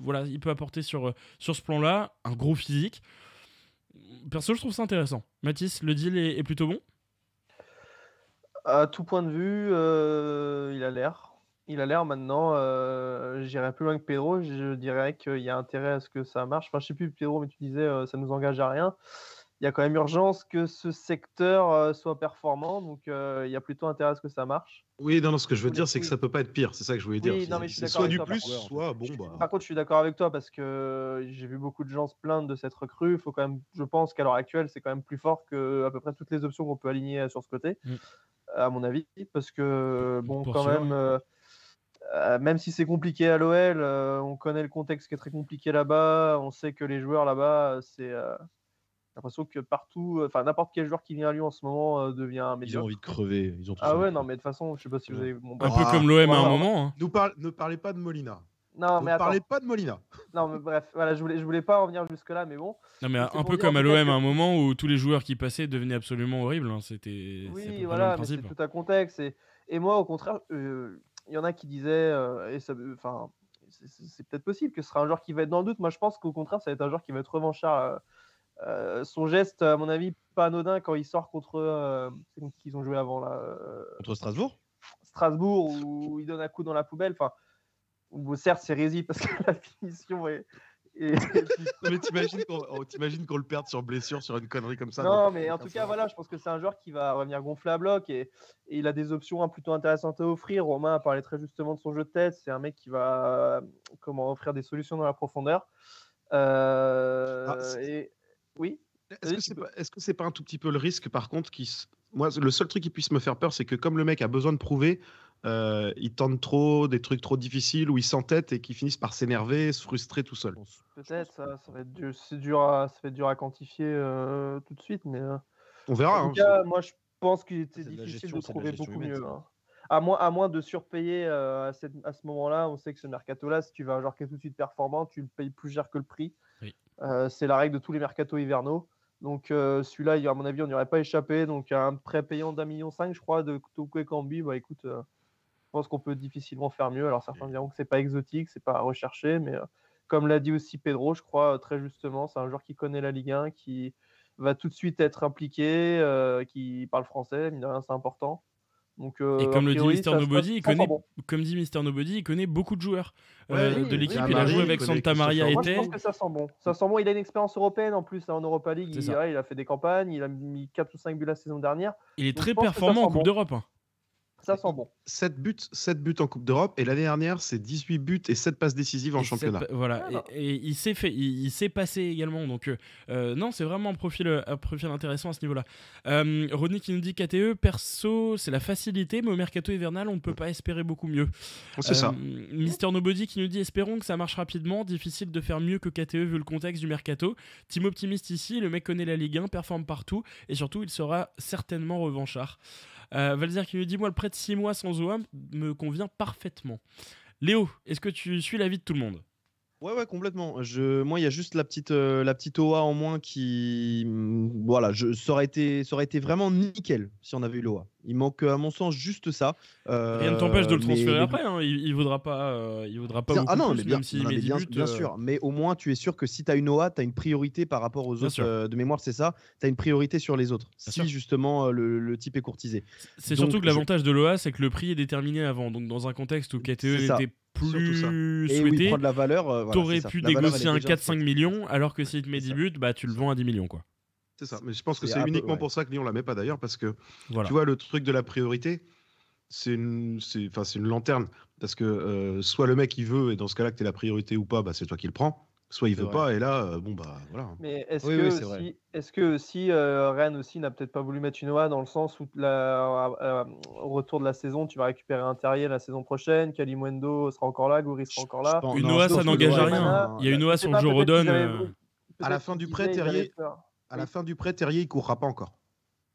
Speaker 2: Voilà, il peut apporter sur ce plan là un gros physique. Perso, je trouve ça intéressant. Mathis, le deal est plutôt bon?
Speaker 5: À tout point de vue, il a l'air. Il a l'air maintenant, j'irais plus loin que Pedro, je dirais qu'il y a intérêt à ce que ça marche. Enfin, je sais plus, Pedro, mais tu disais ça nous engage à rien. Il y a quand même urgence que ce secteur soit performant, donc il y a plutôt intérêt à ce que ça marche.
Speaker 4: Oui, non, ce que je veux dire, c'est que ça peut pas être pire. C'est ça que je voulais dire.
Speaker 5: Oui, non, mais je suis
Speaker 4: C'est
Speaker 5: d'accord
Speaker 4: soit
Speaker 5: avec
Speaker 4: du
Speaker 5: toi,
Speaker 4: plus,
Speaker 5: par contre.
Speaker 4: soit bon. Bah...
Speaker 5: Par contre, je suis d'accord avec toi parce que j'ai vu beaucoup de gens se plaindre de cette recrue. Il faut quand même, je pense qu'à l'heure actuelle, c'est quand même plus fort que à peu près toutes les options qu'on peut aligner sur ce côté, à mon avis, parce que bon,
Speaker 2: Pour
Speaker 5: quand
Speaker 2: sûr,
Speaker 5: même. Même si c'est compliqué à l'OL, on connaît le contexte qui est très compliqué là-bas. On sait que les joueurs là-bas, j'ai l'impression que partout, enfin n'importe quel joueur qui vient à Lyon en ce moment devient médiocre.
Speaker 3: Ils ont envie de crever. Ils ont tous
Speaker 5: Ah
Speaker 3: envie
Speaker 5: ouais,
Speaker 3: de
Speaker 5: non,
Speaker 3: crever.
Speaker 5: mais de toute façon, je sais pas si vous avez.
Speaker 2: Un peu comme l'OM à un moment. Hein.
Speaker 4: Ne parlez pas de Molina.
Speaker 5: Non, mais
Speaker 4: Ne
Speaker 5: attends.
Speaker 4: parlez pas de Molina.
Speaker 5: Non, mais bref, voilà, je voulais pas en venir jusque-là, mais bon.
Speaker 2: Non, mais
Speaker 5: C'est
Speaker 2: un
Speaker 5: pour
Speaker 2: peu
Speaker 5: dire
Speaker 2: comme à
Speaker 5: peut-être
Speaker 2: l'OM
Speaker 5: que-
Speaker 2: à un moment où tous les joueurs qui passaient devenaient absolument horribles. Hein. C'est à peu
Speaker 5: Oui,
Speaker 2: près le
Speaker 5: voilà,
Speaker 2: même
Speaker 5: mais c'est
Speaker 2: principe.
Speaker 5: tout un contexte. Et moi, au contraire, il y en a qui disaient, et ça, enfin, c'est peut-être possible que ce sera un joueur qui va être dans le doute. Moi, je pense qu'au contraire, ça va être un joueur qui va être revanchard. Son geste, à mon avis, pas anodin quand il sort contre. C'est contre qui ils ont joué avant là
Speaker 3: Contre Strasbourg.
Speaker 5: Strasbourg, où il donne un coup dans la poubelle. Enfin, où certes, c'est risible parce que la finition est.
Speaker 4: Mais t'imagines qu'on le perde sur blessure, sur une connerie comme ça.
Speaker 5: Non, mais en tout cas, voilà, je pense que c'est un joueur qui va revenir gonfler à bloc et il a des options plutôt intéressantes à offrir. Romain a parlé très justement de son jeu de tête. C'est un mec qui va offrir des solutions dans la profondeur. Oui.
Speaker 4: Est-ce que c'est pas un tout petit peu le risque, par contre, moi, le seul truc qui puisse me faire peur, c'est que comme le mec a besoin de prouver, il tente trop, des trucs trop difficiles, où il s'entête et qu'il finisse par s'énerver, se frustrer tout seul.
Speaker 5: Peut-être, ça va être dur, ça va être dur à quantifier tout de suite, mais
Speaker 4: On verra.
Speaker 5: en tout cas, moi je pense qu'il était
Speaker 3: C'est de la
Speaker 5: difficile
Speaker 3: gestion,
Speaker 5: de
Speaker 3: c'est de la
Speaker 5: trouver
Speaker 3: gestion
Speaker 5: beaucoup
Speaker 3: humaine,
Speaker 5: mieux.
Speaker 3: ça.
Speaker 5: Hein. À moins de surpayer à ce moment-là, on sait que ce mercato-là, si tu veux un joueur qui est tout de suite performant, tu le payes plus cher que le prix.
Speaker 2: Oui.
Speaker 5: C'est la règle de tous les mercatos hivernaux. Donc celui-là, à mon avis, on n'y aurait pas échappé. Donc un prêt payant d'1,5 million, je crois, de Toko Ekambi, bah écoute, je pense qu'on peut difficilement faire mieux. Alors certains diront que c'est pas exotique, c'est pas recherché, mais comme l'a dit aussi Pedro, je crois très justement, c'est un joueur qui connaît la Ligue 1, qui va tout de suite être impliqué, qui parle français, mine de rien, c'est important. Donc,
Speaker 2: Et comme le dit Mister Nobody,
Speaker 5: comme
Speaker 2: dit Mister Nobody, il connaît beaucoup de joueurs de l'équipe.
Speaker 5: oui,
Speaker 2: il a joué avec
Speaker 4: connaît
Speaker 2: Santa Maria
Speaker 5: moi, je
Speaker 2: Ete.
Speaker 5: pense que ça sent bon. Ça sent bon. Il a une expérience européenne en plus en Europa League. Il a fait des campagnes. Il a mis 4 ou 5 buts la saison dernière.
Speaker 2: Il est
Speaker 5: Donc,
Speaker 2: très
Speaker 5: je pense que
Speaker 2: performant
Speaker 5: ça
Speaker 2: en
Speaker 5: sent
Speaker 2: Coupe
Speaker 5: bon.
Speaker 2: d'Europe. Hein.
Speaker 5: Ça sent bon.
Speaker 4: 7 buts en Coupe d'Europe, et l'année dernière, c'est 18 buts et 7 passes décisives en championnat.
Speaker 2: Voilà, et il s'est passé également. Donc, non, c'est vraiment un profil intéressant à ce niveau-là. Rodney qui nous dit KTE, perso, c'est la facilité, mais au mercato hivernal, on ne peut pas espérer beaucoup mieux.
Speaker 4: C'est ça.
Speaker 2: Mister Nobody qui nous dit espérons que ça marche rapidement. Difficile de faire mieux que KTE vu le contexte du mercato. Team optimiste ici, le mec connaît la Ligue 1, performe partout, et surtout, il sera certainement revanchard. Valzer qui nous dit moi le prêt de 6 mois sans OAM me convient parfaitement. Léo, est-ce que tu suis l'avis de tout le monde?
Speaker 3: Ouais, complètement. Moi, il y a juste la petite OA en moins qui, voilà, ça aurait été vraiment nickel si on avait eu l'OA. Il manque, à mon sens, juste ça.
Speaker 2: Rien ne t'empêche de le transférer
Speaker 3: Mais
Speaker 2: après. Hein. Il vaudra pas
Speaker 3: ah
Speaker 2: beaucoup
Speaker 3: non,
Speaker 2: plus, même s'il
Speaker 3: non,
Speaker 2: met
Speaker 3: mais
Speaker 2: 10 buts.
Speaker 3: bien sûr. Mais au moins, tu es sûr que si tu as une OA, tu as une priorité par rapport aux
Speaker 2: Bien
Speaker 3: autres.
Speaker 2: sûr.
Speaker 3: De mémoire, c'est ça. Tu as une priorité sur les autres.
Speaker 2: Bien
Speaker 3: Si
Speaker 2: sûr.
Speaker 3: justement le type est courtisé.
Speaker 2: C'est
Speaker 3: Donc,
Speaker 2: surtout que l'avantage de l'OA, c'est que le prix est déterminé avant. Donc dans un contexte où KTE
Speaker 3: C'est ça.
Speaker 2: était
Speaker 4: Surtout ça.
Speaker 2: plus
Speaker 3: Et oui,
Speaker 2: souhaité,
Speaker 3: prendre la valeur. Voilà,
Speaker 2: t'aurais
Speaker 3: c'est ça.
Speaker 2: pu
Speaker 3: La valeur,
Speaker 2: négocier
Speaker 3: elle est
Speaker 2: un
Speaker 3: déjà
Speaker 2: 4-5
Speaker 3: faite.
Speaker 2: millions, alors que s'il te met
Speaker 3: C'est
Speaker 2: 10
Speaker 3: ça.
Speaker 2: buts, bah tu le vends à 10 millions, quoi.
Speaker 4: C'est ça. Mais je pense que
Speaker 3: C'est
Speaker 4: c'est
Speaker 3: un peu-
Speaker 4: uniquement
Speaker 3: ouais.
Speaker 4: pour ça que Lyon la met pas d'ailleurs, parce que
Speaker 2: Voilà.
Speaker 4: tu vois, le truc de la priorité, c'est une lanterne. Parce que soit le mec il veut, et dans ce cas-là, que tu es la priorité ou pas, bah, c'est toi qui le prends. Soit il
Speaker 3: C'est
Speaker 4: veut
Speaker 3: vrai.
Speaker 4: pas, et là, bon, bah voilà.
Speaker 5: Mais
Speaker 3: Oui, c'est vrai.
Speaker 5: est-ce que aussi Rennes aussi n'a peut-être pas voulu mettre une OA dans le sens où au retour de la saison, tu vas récupérer un Terrier la saison prochaine, Kalimundo sera encore là, Goury sera encore là.
Speaker 2: Une
Speaker 3: Non,
Speaker 2: OA,
Speaker 3: je
Speaker 2: ça
Speaker 3: pense que
Speaker 2: n'engage à
Speaker 3: l'OA,
Speaker 2: rien. Il y a une OA sur Joe Rodon.
Speaker 4: À la fin du prêt, Terrier, il courra pas encore.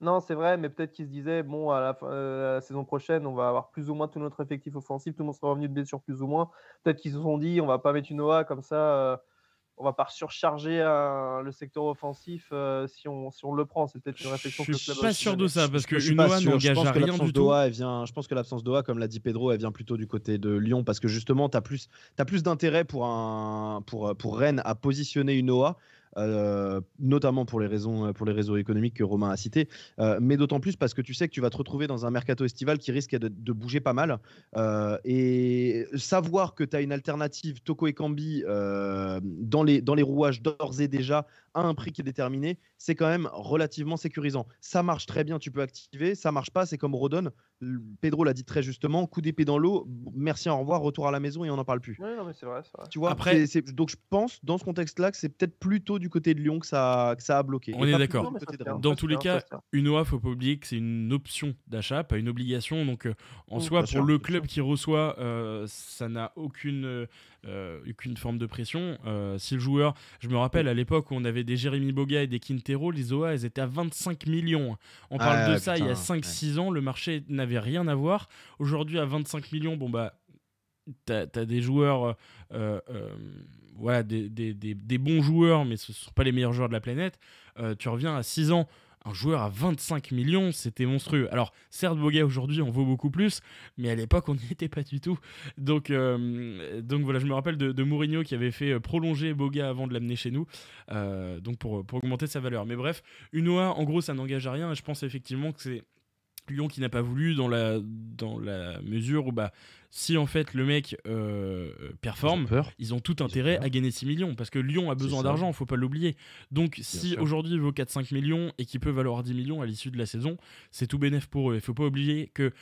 Speaker 5: Non, c'est vrai, mais peut-être qu'ils se disaient, bon, à la saison prochaine, on va avoir plus ou moins tout notre effectif offensif, tout le monde sera revenu de blessure plus ou moins. Peut-être qu'ils se sont dit, on va pas mettre une OA comme ça, on va pas surcharger le secteur offensif si on le prend. C'est peut-être une réflexion que le
Speaker 2: Je
Speaker 5: club
Speaker 2: suis pas
Speaker 5: aussi
Speaker 2: sûr de
Speaker 5: avait.
Speaker 2: ça, parce
Speaker 3: Je suis
Speaker 2: qu'une
Speaker 3: pas
Speaker 2: OA
Speaker 3: sûr.
Speaker 2: n'engage à rien du tout.
Speaker 3: Je pense que l'absence d'OA, comme l'a dit Pedro, elle vient plutôt du côté de Lyon parce que justement, tu as plus d'intérêt pour Rennes à positionner une OA. Notamment pour les raisons économiques que Romain a citées, mais d'autant plus parce que tu sais que tu vas te retrouver dans un mercato estival qui risque de bouger pas mal, et savoir que tu as une alternative Toko Ekambi dans les rouages d'ores et déjà à un prix qui est déterminé, c'est quand même relativement sécurisant. Ça marche très bien, tu peux activer. Ça marche pas, c'est comme Rodon. Pedro l'a dit très justement, coup d'épée dans l'eau, merci, au revoir, retour à la maison et on n'en parle plus.
Speaker 5: Oui, non, mais c'est vrai.
Speaker 3: Tu vois,
Speaker 2: Après-
Speaker 3: donc je pense dans ce contexte-là que c'est peut-être plutôt du côté de Lyon que ça a bloqué.
Speaker 2: On
Speaker 3: et
Speaker 2: est
Speaker 3: pas
Speaker 2: d'accord.
Speaker 3: plutôt du côté de Rennes.
Speaker 2: Dans tous les cas, une OA, faut pas oublier que c'est une option d'achat, pas une obligation. Donc, en soi,
Speaker 3: bien
Speaker 2: pour
Speaker 3: sûr,
Speaker 2: le
Speaker 3: bien
Speaker 2: club
Speaker 3: sûr.
Speaker 2: qui reçoit, ça n'a aucune forme de pression. Si le joueur, je me rappelle à l'époque où on avait des Jérémy Boga et des Quintero, les OA, elles étaient à 25 millions. On parle de ça il y a 5-6 ans, le marché n'avait rien à voir. Aujourd'hui, à 25 millions, bon bah, t'as des joueurs, voilà, des bons joueurs, mais ce ne sont pas les meilleurs joueurs de la planète. Tu reviens à 6 ans, un joueur à 25 millions, c'était monstrueux. Alors, certes, Boga aujourd'hui en vaut beaucoup plus, mais à l'époque, on n'y était pas du tout. Donc voilà, je me rappelle de Mourinho qui avait fait prolonger Boga avant de l'amener chez nous, donc pour augmenter sa valeur. Mais bref, une OA, en gros, ça n'engage à rien, et je pense effectivement que c'est Lyon qui n'a pas voulu dans la mesure où bah, si en fait le mec performe, ils ont tout intérêt à gagner 6 millions parce que Lyon a besoin d'argent, faut pas l'oublier. Donc si aujourd'hui il vaut 4-5 millions et qu'il peut valoir 10 millions à l'issue de la saison, c'est tout bénef pour eux. Il faut pas oublier que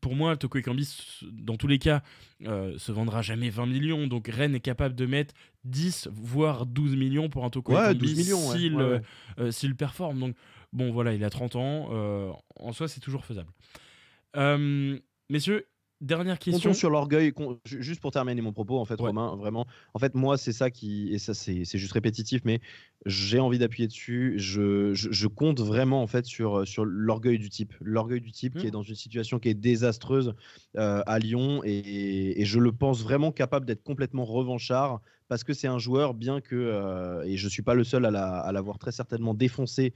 Speaker 2: pour moi, Toko Ekambi, dans tous les cas, se vendra jamais 20 millions. Donc Rennes est capable de mettre 10 voire 12 millions pour un Toko Ekambi s'il performe. Donc bon, voilà, il a 30 ans. En soi, c'est toujours faisable. Messieurs, dernière question.
Speaker 3: Comptons sur l'orgueil. Juste pour terminer mon propos, en fait, Romain, vraiment. En fait, moi, c'est ça qui. Et ça, c'est juste répétitif, mais j'ai envie d'appuyer dessus. Je compte vraiment, en fait, sur l'orgueil du type. L'orgueil du type qui est dans une situation qui est désastreuse à Lyon. Et je le pense vraiment capable d'être complètement revanchard. Parce que c'est un joueur, bien que, et je ne suis pas le seul à l'avoir très certainement défoncé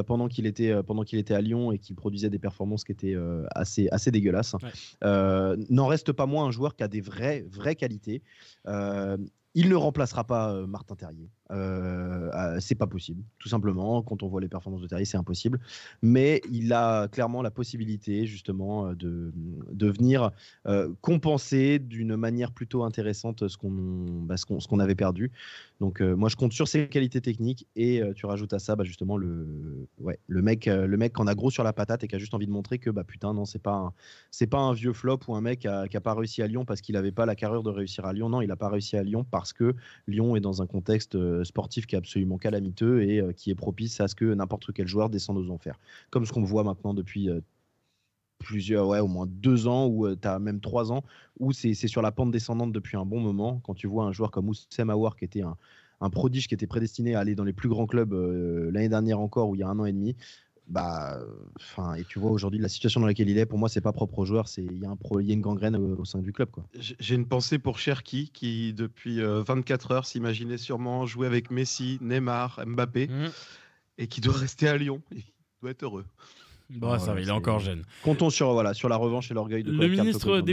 Speaker 3: pendant qu'il était à Lyon et qu'il produisait des performances qui étaient assez dégueulasses. Ouais. N'en reste pas moins un joueur qui a des vraies qualités. Il ne remplacera pas Martin Terrier. C'est pas possible, tout simplement. Quand on voit les performances de Terrier, c'est impossible. Mais il a clairement la possibilité, justement, de venir compenser d'une manière plutôt intéressante ce qu'on avait perdu. Donc, moi, je compte sur ses qualités techniques et tu rajoutes à ça, justement, le mec qu'on a gros sur la patate et qui a juste envie de montrer que, putain, non, c'est pas un vieux flop ou un mec qui a pas réussi à Lyon parce qu'il avait pas la carrure de réussir à Lyon. Non, il a pas réussi à Lyon parce que Lyon est dans un contexte sportif qui est absolument calamiteux et qui est propice à ce que n'importe quel joueur descende aux enfers. Comme ce qu'on voit maintenant depuis au moins 2 ans ou même 3 ans, où c'est sur la pente descendante depuis un bon moment. Quand tu vois un joueur comme Oussem Aouar qui était un prodige qui était prédestiné à aller dans les plus grands clubs l'année dernière encore, ou il y a 1 an et demi, et tu vois aujourd'hui la situation dans laquelle il est, pour moi, c'est pas propre au joueur. Il y a une gangrène au sein du club, quoi.
Speaker 4: J'ai une pensée pour Cherki qui, depuis 24 heures, s'imaginait sûrement jouer avec Messi, Neymar, Mbappé et qui doit rester à Lyon. Il doit être heureux.
Speaker 2: Bon, ça va, il est encore jeune.
Speaker 3: Comptons sur la revanche et l'orgueil de
Speaker 2: le ministre des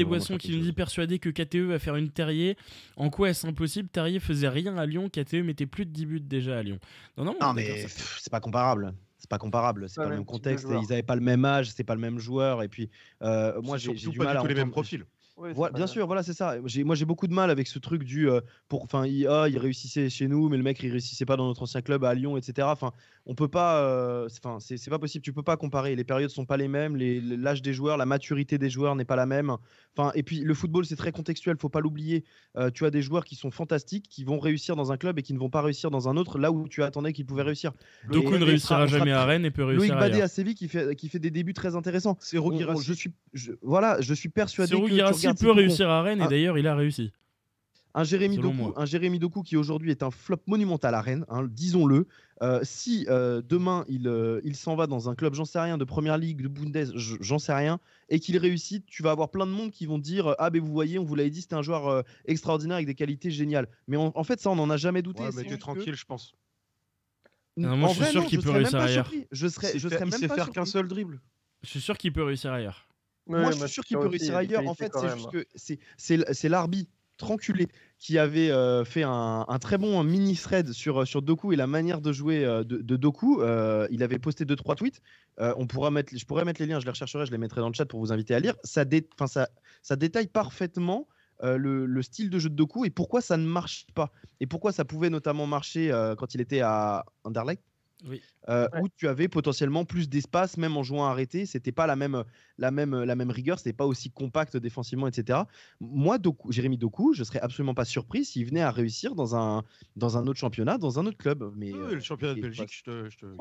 Speaker 2: Boissons qui nous dit persuadé que KTE va faire une Terrier. En quoi est-ce impossible? Terrier faisait rien à Lyon, KTE mettait plus de 10 buts déjà à Lyon.
Speaker 3: Non, mais c'est pas comparable. C'est pas le même contexte. Ils avaient pas le même âge, c'est pas le même joueur. Et puis, moi, j'ai du mal à
Speaker 4: tous les mêmes profils.
Speaker 5: Oui,
Speaker 3: bien sûr, voilà, c'est ça. Moi, j'ai beaucoup de mal avec ce truc il réussissait chez nous, mais le mec, il réussissait pas dans notre ancien club à Lyon, etc. Enfin, on peut pas. C'est pas possible. Tu peux pas comparer. Les périodes sont pas les mêmes. L'âge des joueurs, la maturité des joueurs n'est pas la même. Enfin, et puis le football, c'est très contextuel. Faut pas l'oublier. Tu as des joueurs qui sont fantastiques, qui vont réussir dans un club et qui ne vont pas réussir dans un autre, là où tu attendais qu'ils pouvaient réussir.
Speaker 2: Doku ne réussira jamais à Rennes et peut réussir
Speaker 3: Loïc
Speaker 2: ailleurs.
Speaker 3: Badé à Séville qui fait des débuts très intéressants.
Speaker 4: Serhou Guirassy.
Speaker 3: Je suis persuadé
Speaker 2: Serhou
Speaker 3: que
Speaker 2: Guirassy peut réussir à Rennes et d'ailleurs il a réussi.
Speaker 3: Un Jérémy Doku qui aujourd'hui est un flop monumental à Rennes, disons-le. Si demain il s'en va dans un club, j'en sais rien, de première ligue, de Bundes, j'en sais rien, et qu'il réussit, tu vas avoir plein de monde qui vont dire ah ben vous voyez, on vous l'avait dit, c'était un joueur extraordinaire avec des qualités géniales. Mais en fait ça on n'en a jamais douté.
Speaker 4: Ouais, mais t'es tranquille, je pense.
Speaker 2: Non, moi je suis sûr qu'il peut réussir ailleurs.
Speaker 3: Il sait
Speaker 4: faire qu'un seul dribble.
Speaker 2: Je suis sûr qu'il peut réussir ailleurs.
Speaker 3: Moi je suis sûr qu'il peut réussir ailleurs. En fait c'est juste que c'est l'arbitre enculé qui avait fait un très bon mini thread sur Doku et la manière de jouer de Doku. Il avait posté 2-3 tweets. Je pourrais mettre les liens, je les rechercherai, je les mettrai dans le chat pour vous inviter à lire. Ça détaille parfaitement le style de jeu de Doku et pourquoi ça ne marche pas. Et pourquoi ça pouvait notamment marcher quand il était à Anderlecht.
Speaker 2: Oui.
Speaker 3: Où tu avais potentiellement plus d'espace, même en jouant arrêté, c'était pas la même rigueur, c'était pas aussi compact défensivement, etc. Moi, Jérémy Doku, je serais absolument pas surpris s'il venait à réussir dans un autre championnat, dans un autre club. Mais
Speaker 4: le championnat de Belgique, il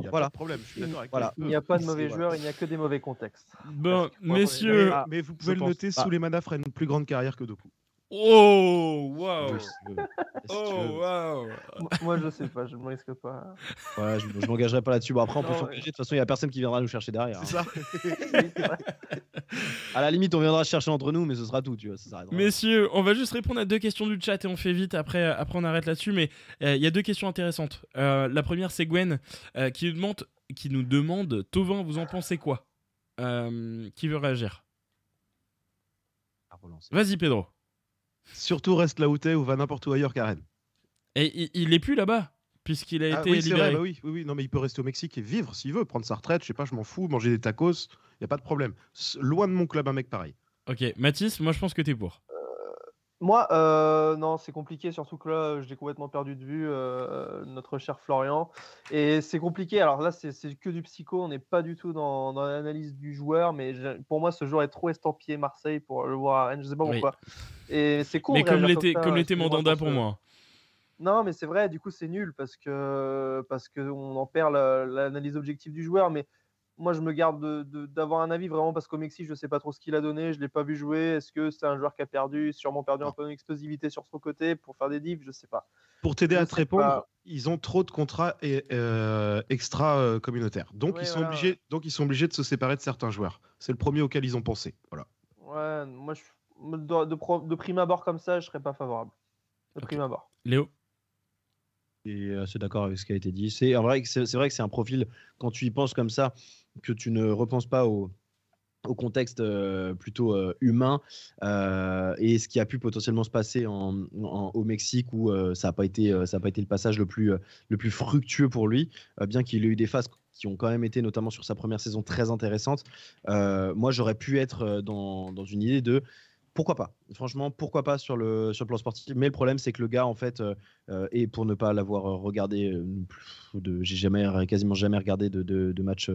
Speaker 4: y a
Speaker 3: voilà.
Speaker 4: pas de problème. Je suis d'accord avec
Speaker 5: Il n'y a pas de mauvais joueurs, il n'y a que des mauvais contextes.
Speaker 2: Bon, messieurs,
Speaker 4: mais vous pouvez le noter, Souleymana ferait une plus grande carrière que Doku.
Speaker 2: Oh waouh! Oh waouh!
Speaker 5: Moi je sais pas, je ne me risque pas.
Speaker 3: Ouais, je m'engagerai pas là-dessus. Bon, après on peut s'engager, de toute façon il y a personne qui viendra nous chercher derrière.
Speaker 4: C'est ça.
Speaker 3: À la limite on viendra chercher entre nous, mais ce sera tout, tu vois. Ça s'arrêtera.
Speaker 2: Messieurs, on va juste répondre à 2 questions du chat et on fait vite. Après on arrête là-dessus, mais il y a 2 questions intéressantes. La première c'est Gwen qui nous demande Thauvin, vous en pensez quoi? Qui veut réagir? Vas-y Pedro.
Speaker 4: Surtout reste là où t'es ou va n'importe où ailleurs qu'à Rennes.
Speaker 2: Et il est plus là-bas puisqu'il a été libéré.
Speaker 4: Vrai, oui, non mais il peut rester au Mexique et vivre s'il veut, prendre sa retraite, je sais pas, je m'en fous, manger des tacos, y a pas de problème. Loin de mon club un mec pareil.
Speaker 2: Ok, Mathis, moi je pense que t'es pour.
Speaker 5: Moi, non, c'est compliqué, surtout que là, je l'ai complètement perdu de vue, notre cher Florian. Et c'est compliqué. Alors là, c'est que du psycho. On n'est pas du tout dans l'analyse du joueur. Mais pour moi, ce joueur est trop estampillé Marseille pour le voir à Rennes. Je sais pas pourquoi. Et c'est con.
Speaker 2: Mais comme l'était Mandanda pour moi.
Speaker 5: Non, mais c'est vrai. Du coup, c'est nul parce que on en perd l'analyse objective du joueur. Mais moi, je me garde d'avoir un avis vraiment parce qu'au Mexique, je ne sais pas trop ce qu'il a donné. Je ne l'ai pas vu jouer. Est-ce que c'est un joueur qui a sûrement perdu un peu d'explosivité sur son côté pour faire des divs? Je ne sais pas.
Speaker 4: Pour t'aider à te répondre, ils ont trop de contrats extra-communautaires. Donc, ils sont obligés de se séparer de certains joueurs. C'est le premier auquel ils ont pensé. Voilà.
Speaker 5: Ouais, moi, de prime abord comme ça, je ne serais pas favorable. De prime abord.
Speaker 2: Léo?
Speaker 3: Et assez d'accord avec ce qui a été dit. C'est vrai que c'est un profil, quand tu y penses comme ça, que tu ne repenses pas au contexte plutôt humain et ce qui a pu potentiellement se passer au Mexique où ça n'a pas été le passage le plus fructueux pour lui, bien qu'il ait eu des phases qui ont quand même été, notamment sur sa première saison, très intéressantes. Moi, j'aurais pu être dans une idée de pourquoi pas, franchement, pourquoi pas sur le plan sportif. Mais le problème, c'est que le gars, en fait, et pour ne pas l'avoir regardé, j'ai quasiment jamais regardé de match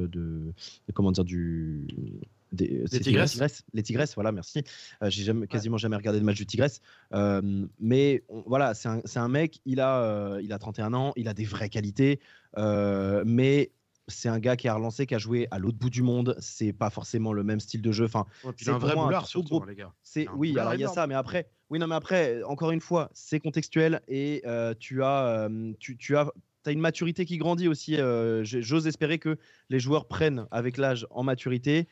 Speaker 3: des Tigresses. Les Tigresses, voilà, merci. J'ai quasiment jamais regardé de match du Tigresses. Mais voilà, c'est un mec, il a 31 ans, il a des vraies qualités, mais c'est un gars qui a relancé, qui a joué à l'autre bout du monde. C'est pas forcément le même style de jeu. Enfin,
Speaker 4: c'est un vrai boulard surtout, les gars.
Speaker 3: Oui, alors il y a ça, mais après, encore une fois, c'est contextuel et tu as as une maturité qui grandit aussi. J'ose espérer que les joueurs prennent avec l'âge en maturité.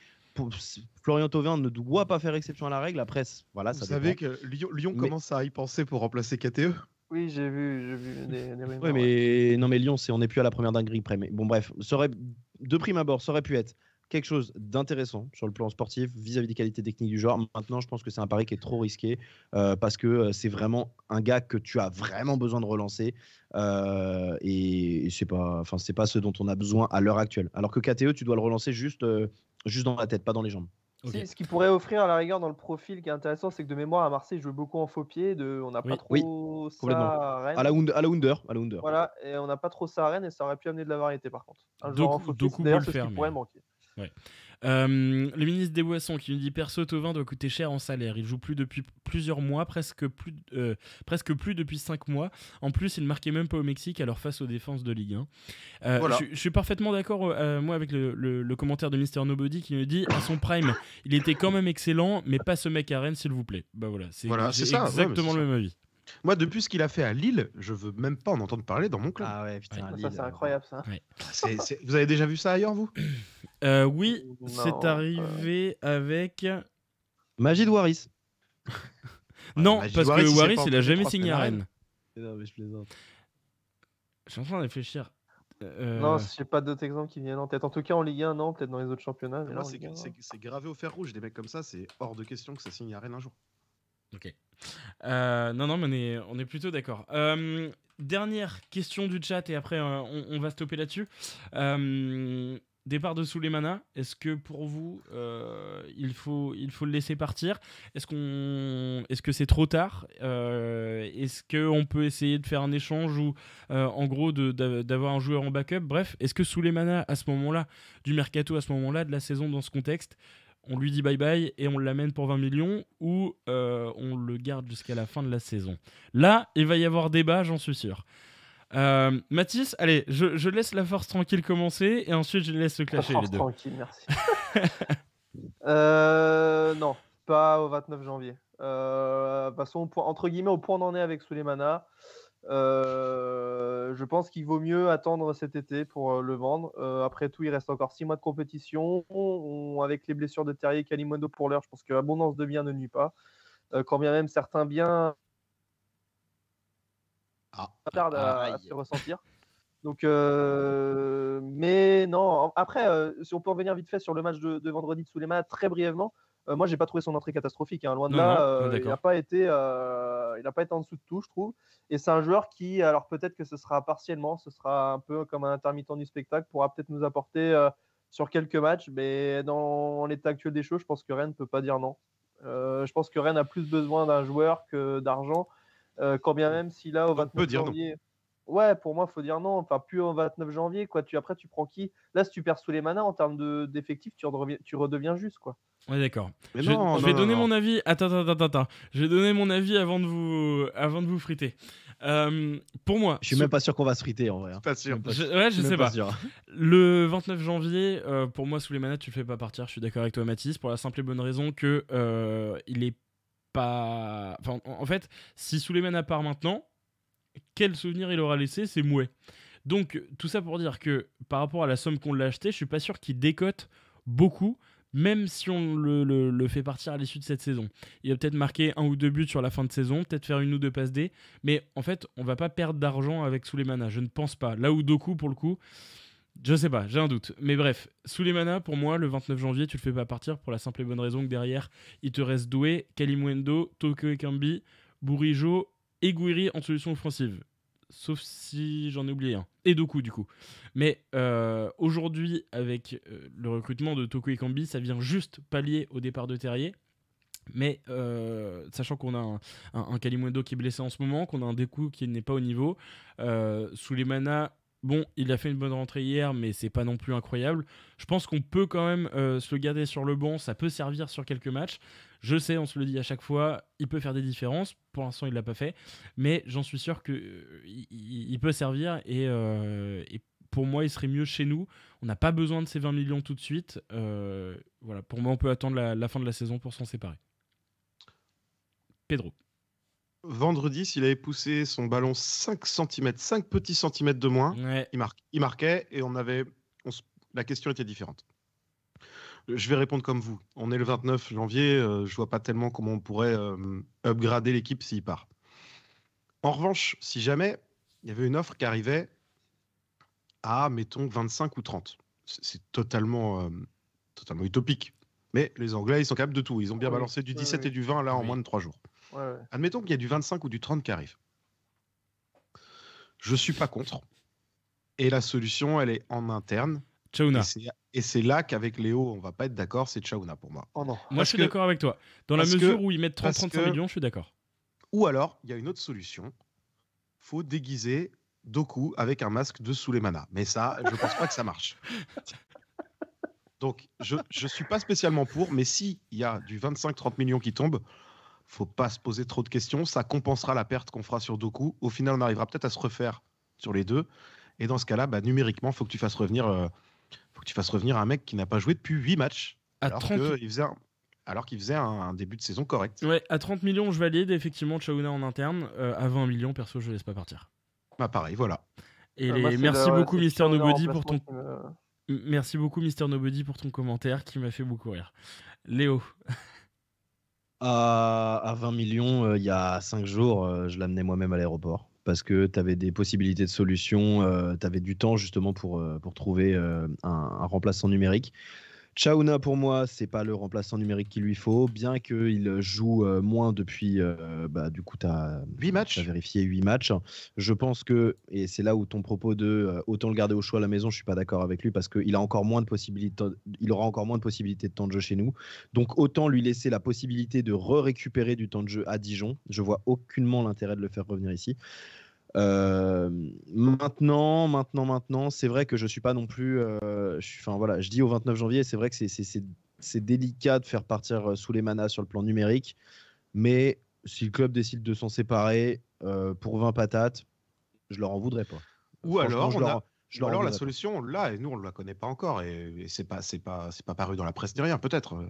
Speaker 3: Florian Thauvin ne doit pas faire exception à la règle. Après, voilà,
Speaker 4: Vous
Speaker 3: ça
Speaker 4: savez
Speaker 3: dépend.
Speaker 4: que Lyon commence à y penser pour remplacer KTE.
Speaker 5: Oui, j'ai vu des rumeurs.
Speaker 3: Ouais, mais non, mais Lyon, on n'est plus à la première dinguerie près. Mais bon, bref, de prime abord, ça aurait pu être quelque chose d'intéressant sur le plan sportif vis-à-vis des qualités techniques du joueur. Maintenant, je pense que c'est un pari qui est trop risqué parce que c'est vraiment un gars que tu as vraiment besoin de relancer et c'est pas ce dont on a besoin à l'heure actuelle. Alors que KTE, tu dois le relancer juste dans la tête, pas dans les jambes.
Speaker 2: Okay.
Speaker 5: Ce qui pourrait offrir à la rigueur dans le profil qui est intéressant, c'est que de mémoire à Marseille, il joue beaucoup en faux pied. On n'a pas trop ça à Rennes.
Speaker 3: À la Under.
Speaker 5: Voilà, et on n'a pas trop ça à Rennes et ça aurait pu amener de la variété par contre. Un
Speaker 2: joueur
Speaker 5: en faux pied, c'est d'ailleurs ce qui pourrait manquer.
Speaker 2: Ouais. Le ministre des Boissons qui nous dit perso Thauvin doit coûter cher en salaire. Il joue plus depuis plusieurs mois, presque plus depuis 5 mois. En plus, il ne marquait même pas au Mexique, alors face aux défenses de Ligue 1. Voilà. Je suis parfaitement d'accord moi avec le commentaire de Mister Nobody qui me dit à son prime, il était quand même excellent, mais pas ce mec à Rennes s'il vous plaît. Bah voilà, c'est exactement le même avis.
Speaker 4: Moi, depuis ce qu'il a fait à Lille, je veux même pas en entendre parler dans mon club.
Speaker 3: Ah ouais, putain,
Speaker 5: Lille, ça c'est incroyable ça.
Speaker 2: Ouais.
Speaker 4: Vous avez déjà vu ça ailleurs, vous?
Speaker 2: Oui, c'est arrivé avec
Speaker 3: Magid Waris.
Speaker 2: Non, parce que Waris, il a jamais signé à Rennes.
Speaker 3: Non, mais je plaisante.
Speaker 2: Je suis en train de réfléchir.
Speaker 5: Non, je sais pas d'autres exemples qui viennent en tête. En tout cas, en Ligue 1, non, peut-être dans les autres championnats.
Speaker 4: Moi, c'est gravé au fer rouge. Des mecs comme ça, c'est hors de question que ça signe à Rennes un jour.
Speaker 2: Ok. Non, mais on est plutôt d'accord. Dernière question du chat et après on va stopper là-dessus. Départ de Souleymana, est-ce que pour vous il faut le laisser partir? Est-ce que c'est trop tard? Est-ce qu'on peut essayer de faire un échange ou en gros d'avoir un joueur en backup? Bref, est-ce que Souleymana à ce moment-là du mercato, à ce moment-là de la saison, dans ce contexte, on lui dit bye bye et on l'amène pour 20 millions ou on le garde jusqu'à la fin de la saison? Là, il va y avoir débat, j'en suis sûr. Mathis, allez, je laisse la force tranquille commencer et ensuite je laisse se clasher les deux.
Speaker 5: Tranquille, merci. Non, pas au 29 janvier. De toute façon, entre guillemets, au point d'en est avec Souleymana. Je pense qu'il vaut mieux attendre cet été pour le vendre. Après tout, il reste encore 6 mois de compétition. Avec les blessures de Terrier et Kalimundo pour l'heure, je pense que l'abondance de biens ne nuit pas. Quand bien même certains biens tardent à se ressentir. Donc, mais non. Après, si on peut revenir vite fait sur le match de vendredi de Souleymana très brièvement. Moi, j'ai pas trouvé son entrée catastrophique. Loin de là, il n'a pas été en dessous de tout, je trouve. Et c'est un joueur qui, alors peut-être que ce sera un peu comme un intermittent du spectacle, pourra peut-être nous apporter sur quelques matchs. Mais dans l'état actuel des choses, je pense que Rennes ne peut pas dire non. Je pense que Rennes a plus besoin d'un joueur que d'argent. Quand bien même si là, au 29 janvier... Ouais, pour moi, il faut dire non. Enfin, plus au 29 janvier, quoi. Après, tu prends qui? Là, si tu perds Souleymana en termes d'effectifs, tu redeviens juste, quoi.
Speaker 2: Ouais, d'accord. Je vais donner mon avis. Attends. Je vais donner mon avis avant de vous friter. Pour moi,
Speaker 3: je suis même pas sûr qu'on va se friter en vrai.
Speaker 4: Pas sûr.
Speaker 2: Je sais pas. Le 29 janvier, pour moi, Souleymana, tu le fais pas partir. Je suis d'accord avec toi, Mathis, pour la simple et bonne raison que il est pas. Enfin, en fait, si Souleymana part maintenant, quel souvenir il aura laissé? C'est mouais. Donc, tout ça pour dire que par rapport à la somme qu'on l'a acheté, je suis pas sûr qu'il décote beaucoup, même si on le fait partir à l'issue de cette saison. Il va peut-être marquer 1 ou 2 buts sur la fin de saison, peut-être faire 1 ou 2 passes D, mais en fait, on va pas perdre d'argent avec Souleymana, je ne pense pas. Là où Doku, pour le coup, je sais pas, j'ai un doute. Mais bref, Souleymana, pour moi, le 29 janvier, tu le fais pas partir pour la simple et bonne raison que derrière, il te reste Doué, Kalimundo, Toko Ekambi, Bourigeaud et Gouiri en solution offensive. Sauf si j'en ai oublié un. Et Doku, du coup. Mais aujourd'hui, avec le recrutement de Toko Ekambi, ça vient juste pallier au départ de Terrier. Mais sachant qu'on a un Kalimundo qui est blessé en ce moment, qu'on a un Doku qui n'est pas au niveau, Souleymana, bon, il a fait une bonne rentrée hier, mais c'est pas non plus incroyable. Je pense qu'on peut quand même se le garder sur le banc, ça peut servir sur quelques matchs. Je sais, on se le dit à chaque fois, il peut faire des différences. Pour l'instant, il l'a pas fait, mais j'en suis sûr qu'il peut servir et pour moi, il serait mieux chez nous. On n'a pas besoin de ces 20 millions tout de suite. Voilà, pour moi, on peut attendre la fin de la saison pour s'en séparer. Pedro.
Speaker 4: vendredi, s'il avait poussé son ballon 5 cm, 5 petits centimètres de moins,
Speaker 2: Ouais.
Speaker 4: il marquait et la question était différente. Je vais répondre comme vous. On est le 29 janvier, je vois pas tellement comment on pourrait upgrader l'équipe s'il part. En revanche, si jamais il y avait une offre qui arrivait à, mettons, 25 ou 30, c'est totalement utopique. Mais les Anglais, ils sont capables de tout. Ils ont bien
Speaker 5: Oui,
Speaker 4: balancé du
Speaker 5: oui,
Speaker 4: 17
Speaker 5: oui.
Speaker 4: et du 20 là en
Speaker 2: Oui.
Speaker 4: moins de 3 jours.
Speaker 5: Ouais.
Speaker 4: Admettons qu'il y a du 25 ou du 30 qui arrive. Je suis pas contre. Et la solution, elle est en interne.
Speaker 2: Chaouna.
Speaker 4: Et c'est là qu'avec Léo, on va pas être d'accord, c'est Chaouna pour moi.
Speaker 5: Oh non.
Speaker 2: Moi, je suis d'accord avec toi. Dans la
Speaker 4: parce
Speaker 2: mesure
Speaker 4: que-
Speaker 2: où ils mettent
Speaker 4: parce
Speaker 2: 30-35
Speaker 4: que-
Speaker 2: millions, je suis d'accord.
Speaker 4: Ou alors, il y a une autre solution. Faut déguiser Doku avec un masque de Souleymana. Mais ça, je pense pas que ça marche. Donc, je suis pas spécialement pour, mais s'il y a du 25-30 millions qui tombent, faut pas se poser trop de questions. Ça compensera la perte qu'on fera sur Doku. Au final, on arrivera peut-être à se refaire sur les deux. Et dans ce cas-là, numériquement, faut que tu fasses revenir un mec qui n'a pas joué depuis 8 matchs.
Speaker 2: À
Speaker 4: Alors
Speaker 2: 30
Speaker 4: qu'il faisait un début de saison correct.
Speaker 2: Ouais, à 30 millions, je valide effectivement Chaouna en interne. À 20 millions, perso, je laisse pas partir.
Speaker 4: Bah pareil, voilà.
Speaker 2: Et
Speaker 5: Moi, c'est
Speaker 2: merci beaucoup,
Speaker 5: c'est
Speaker 2: Mister
Speaker 5: Chaouna en
Speaker 2: Nobody, pour
Speaker 5: remplacement
Speaker 2: ton.
Speaker 5: qui me-
Speaker 2: Merci beaucoup, Mister Nobody, pour ton commentaire qui m'a fait beaucoup rire. Léo.
Speaker 3: À 20 millions, il y a 5 jours, je l'amenais moi-même à l'aéroport parce que tu avais des possibilités de solutions, tu avais du temps justement pour trouver un remplaçant numérique. Chaouna, pour moi, c'est pas le remplaçant numérique qu'il lui faut, bien qu'il joue moins depuis, du coup, tu as
Speaker 4: 8 matchs.
Speaker 3: vérifié 8 matchs. Je pense que, et c'est là où ton propos de autant le garder au choix à la maison, je suis pas d'accord avec lui parce qu'il a encore moins de possibilités, il aura encore moins de possibilités de temps de jeu chez nous. Donc autant lui laisser la possibilité de récupérer du temps de jeu à Dijon. Je vois aucunement l'intérêt de le faire revenir ici. Maintenant, c'est vrai que je suis pas non plus. Je dis au 29 janvier, c'est vrai que c'est délicat de faire partir Souleymana sur le plan numérique, mais si le club décide de s'en séparer pour 20 patates, je leur en voudrais pas.
Speaker 4: Ou alors,
Speaker 3: leur en
Speaker 4: la
Speaker 3: voudrais
Speaker 4: solution, on l'a, et nous, on ne la connaît pas encore. Et c'est pas paru dans la presse ni rien, peut-être.
Speaker 3: pas.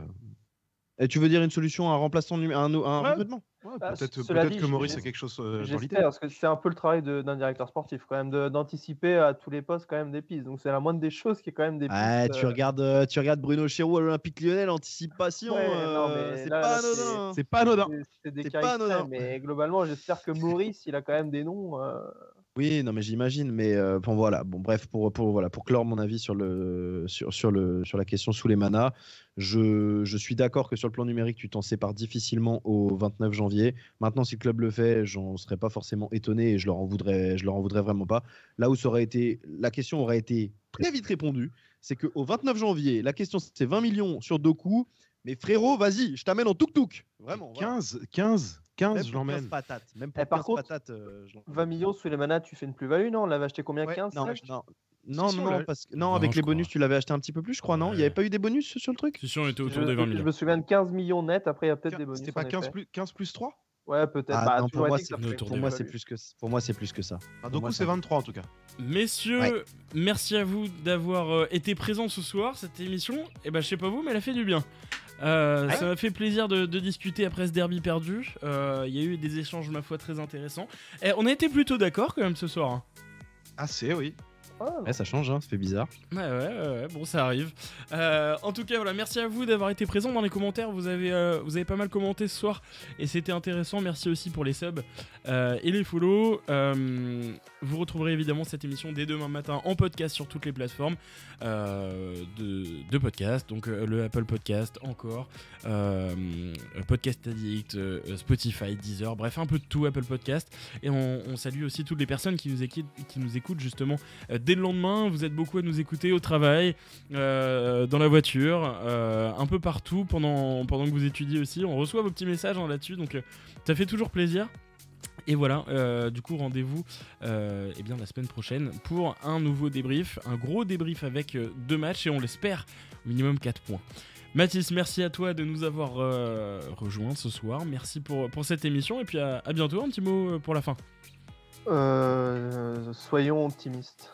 Speaker 3: Et tu veux dire une solution, un remplaçant, un
Speaker 4: Ouais.
Speaker 3: recrutement?
Speaker 4: Ouais,
Speaker 5: Ah,
Speaker 4: peut-être
Speaker 5: cela dit,
Speaker 4: que Maurice a quelque chose dans l'idée.
Speaker 5: J'espère, parce que c'est un peu le travail d'un directeur sportif, quand même, d'anticiper à tous les postes quand même des pistes. Donc c'est la moindre des choses qui est quand même des pistes.
Speaker 3: Ouais, tu regardes Bruno Chéroux à l'Olympique Lyonnais, l'anticipation,
Speaker 5: Ouais, non, mais
Speaker 3: c'est
Speaker 5: là,
Speaker 3: pas
Speaker 5: là,
Speaker 3: anodin.
Speaker 4: C'est pas anodin.
Speaker 5: C'est des
Speaker 3: C'est
Speaker 5: cas
Speaker 3: pas
Speaker 5: extrêmes,
Speaker 3: anodin.
Speaker 5: mais globalement, j'espère que Maurice, il a quand même des noms.
Speaker 3: Oui, non, mais j'imagine, mais voilà. Bon, bref, pour clore mon avis sur la question Souleymana, je suis d'accord que sur le plan numérique, tu t'en sépares difficilement au 29 janvier. Maintenant, si le club le fait, j'en serais pas forcément étonné et je leur en voudrais vraiment pas. Là où la question aurait été très vite répondue, c'est qu'au 29 janvier, la question c'est 20 millions sur Doku, mais frérot, vas-y, je t'amène en tuk-tuk. Vraiment. voilà.
Speaker 4: 15,
Speaker 3: Même
Speaker 4: je
Speaker 3: pour 15
Speaker 4: l'emmène.
Speaker 3: patates. Même pour
Speaker 5: par
Speaker 3: 15
Speaker 5: contre,
Speaker 3: patates, je l'emmène.
Speaker 5: 20 millions sous les manas, tu fais une plus-value, non? On l'avait acheté combien?
Speaker 4: Ouais,
Speaker 5: 15,
Speaker 3: Non,
Speaker 5: 16?
Speaker 3: non,
Speaker 4: Si,
Speaker 3: non,
Speaker 4: on l'a-
Speaker 3: parce que
Speaker 2: Non,
Speaker 3: avec
Speaker 2: je
Speaker 3: les bonus,
Speaker 2: crois.
Speaker 3: tu l'avais acheté un petit peu plus, je crois, non? Il n'y
Speaker 2: Ouais.
Speaker 3: avait pas eu des bonus sur le truc?
Speaker 2: Si, on était autour des 20
Speaker 5: Je
Speaker 2: millions.
Speaker 5: me souviens de 15 millions net, après il y a peut-être des bonus.
Speaker 4: C'était pas
Speaker 5: en
Speaker 4: 15
Speaker 5: effet.
Speaker 4: plus 3?
Speaker 5: Ouais, peut-être.
Speaker 3: Ah,
Speaker 5: Bah,
Speaker 3: non,
Speaker 5: toujours
Speaker 3: pour moi,
Speaker 5: est-il que ça
Speaker 2: c'est
Speaker 5: ferait
Speaker 2: autour
Speaker 5: une
Speaker 2: des
Speaker 3: Pour moi,
Speaker 5: plus-value.
Speaker 3: c'est plus que ça.
Speaker 4: Donc
Speaker 3: Pour moi,
Speaker 4: c'est 23 en tout cas.
Speaker 2: Messieurs,
Speaker 3: Ouais.
Speaker 2: merci à vous d'avoir été présents ce soir. Cette émission, je sais pas vous, mais elle a fait du bien. Ça m'a fait plaisir de discuter après ce derby perdu. Il y a eu des échanges, ma foi, très intéressants. Et on a été plutôt d'accord quand même ce soir. Hein.
Speaker 4: Assez, oui.
Speaker 3: Ouais, ça change, ça fait bizarre.
Speaker 2: Ouais, bon, ça arrive. En tout cas, voilà, merci à vous d'avoir été présents dans les commentaires. Vous avez pas mal commenté ce soir et c'était intéressant. Merci aussi pour les subs et les follow. Vous retrouverez évidemment cette émission dès demain matin en podcast sur toutes les plateformes de podcast. Donc le Apple Podcast, encore, Podcast Addict, Spotify, Deezer, bref, un peu de tout, Apple Podcast. Et on salue aussi toutes les personnes qui nous écoutent justement dès le lendemain. Vous êtes beaucoup à nous écouter au travail, dans la voiture, un peu partout pendant que vous étudiez aussi. On reçoit vos petits messages là-dessus, donc ça fait toujours plaisir. Et voilà, du coup rendez-vous la semaine prochaine pour un nouveau débrief, un gros débrief avec 2 matchs et on l'espère au minimum 4 points. Mathis, merci à toi de nous avoir rejoints ce soir, merci pour cette émission et puis à bientôt. Un petit mot pour la fin.
Speaker 5: Soyons optimistes.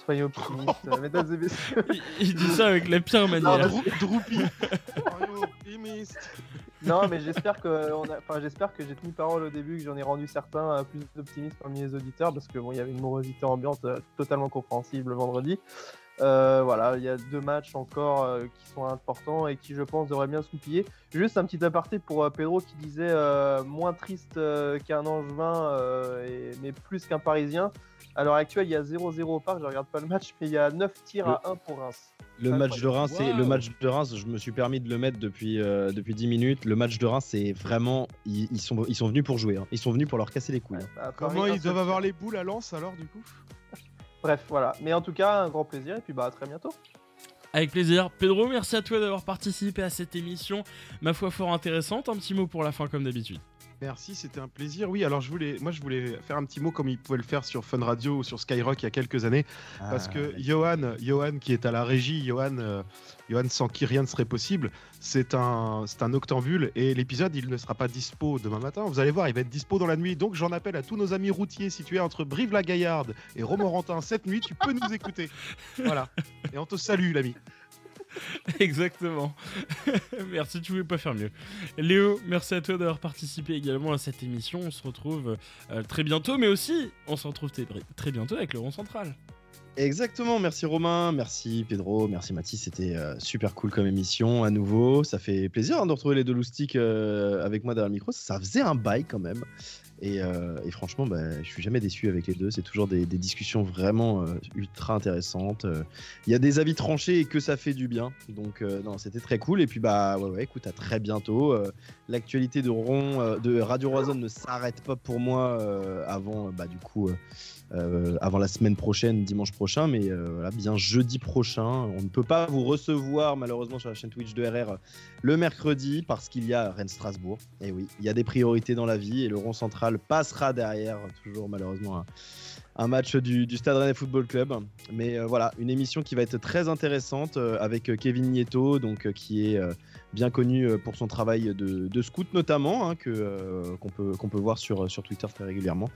Speaker 5: Mesdames et messieurs.
Speaker 2: Il dit ça avec la pire manière.
Speaker 4: Droupi. Optimiste.
Speaker 5: Non, mais j'espère que j'ai tenu parole au début, que j'en ai rendu certains plus optimistes parmi les auditeurs, parce que bon, il y avait une morosité ambiante totalement compréhensible vendredi. Voilà, il y a 2 matchs encore qui sont importants et qui, je pense, devraient bien se goupiller. Juste un petit aparté pour Pedro qui disait moins triste qu'un Angevin, mais plus qu'un Parisien. À l'heure actuelle, il y a 0-0 au parc, je regarde pas le match, mais il y a 9 tirs à 1 pour Reims.
Speaker 3: Le match de Reims,
Speaker 2: Wow.
Speaker 3: le match de Reims, je me suis permis de le mettre depuis 10 minutes. Le match de Reims, c'est vraiment, ils sont venus pour jouer. Hein. Ils sont venus pour leur casser les couilles. Hein.
Speaker 5: À Paris,
Speaker 1: Comment
Speaker 5: un
Speaker 1: ils
Speaker 5: seul
Speaker 1: doivent
Speaker 5: tir.
Speaker 1: avoir les boules à Lens alors du coup?
Speaker 5: Bref, voilà. Mais en tout cas, un grand plaisir et puis à très bientôt.
Speaker 2: Avec plaisir. Pedro, merci à toi d'avoir participé à cette émission, ma foi fort intéressante. Un petit mot pour la fin comme d'habitude.
Speaker 4: Merci, c'était un plaisir. Oui, alors je voulais faire un petit mot comme il pouvait le faire sur Fun Radio ou sur Skyrock il y a quelques années, parce que Johan qui est à la régie, Johan sans qui rien ne serait possible, c'est un octambule et l'épisode il ne sera pas dispo demain matin. Vous allez voir, il va être dispo dans la nuit. Donc j'en appelle à tous nos amis routiers situés entre Brive-la-Gaillarde et Romorantin cette nuit. Tu peux nous écouter. Voilà. Et on te salue, l'ami.
Speaker 2: Exactement. Merci, tu pouvais pas faire mieux. Léo, merci à toi d'avoir participé également à cette émission. On se retrouve très bientôt, mais aussi on se retrouve très bientôt avec le rond central.
Speaker 3: Exactement, merci Romain, merci Pedro, merci Mathis, c'était super cool comme émission à nouveau. Ça fait plaisir de retrouver les deux loustiques avec moi derrière le micro. Ça faisait un bail quand même. Et franchement, je suis jamais déçu avec les deux. C'est toujours des discussions vraiment ultra intéressantes. Il y a des avis tranchés et que ça fait du bien. Donc non, c'était très cool. Et puis écoute, à très bientôt. L'actualité de Radio Roison ne s'arrête pas pour moi avant avant la semaine prochaine, dimanche prochain, mais voilà, bien jeudi prochain. On ne peut pas vous recevoir malheureusement sur la chaîne Twitch de RR le mercredi parce qu'il y a Rennes-Strasbourg. Et oui, il y a des priorités dans la vie et le rond central passera derrière, toujours malheureusement un match du Stade Rennais Football Club. Mais voilà, une émission qui va être très intéressante avec Kevin Nieto, donc qui est bien connu pour son travail de scout notamment, hein, qu'on peut voir sur Twitter très régulièrement.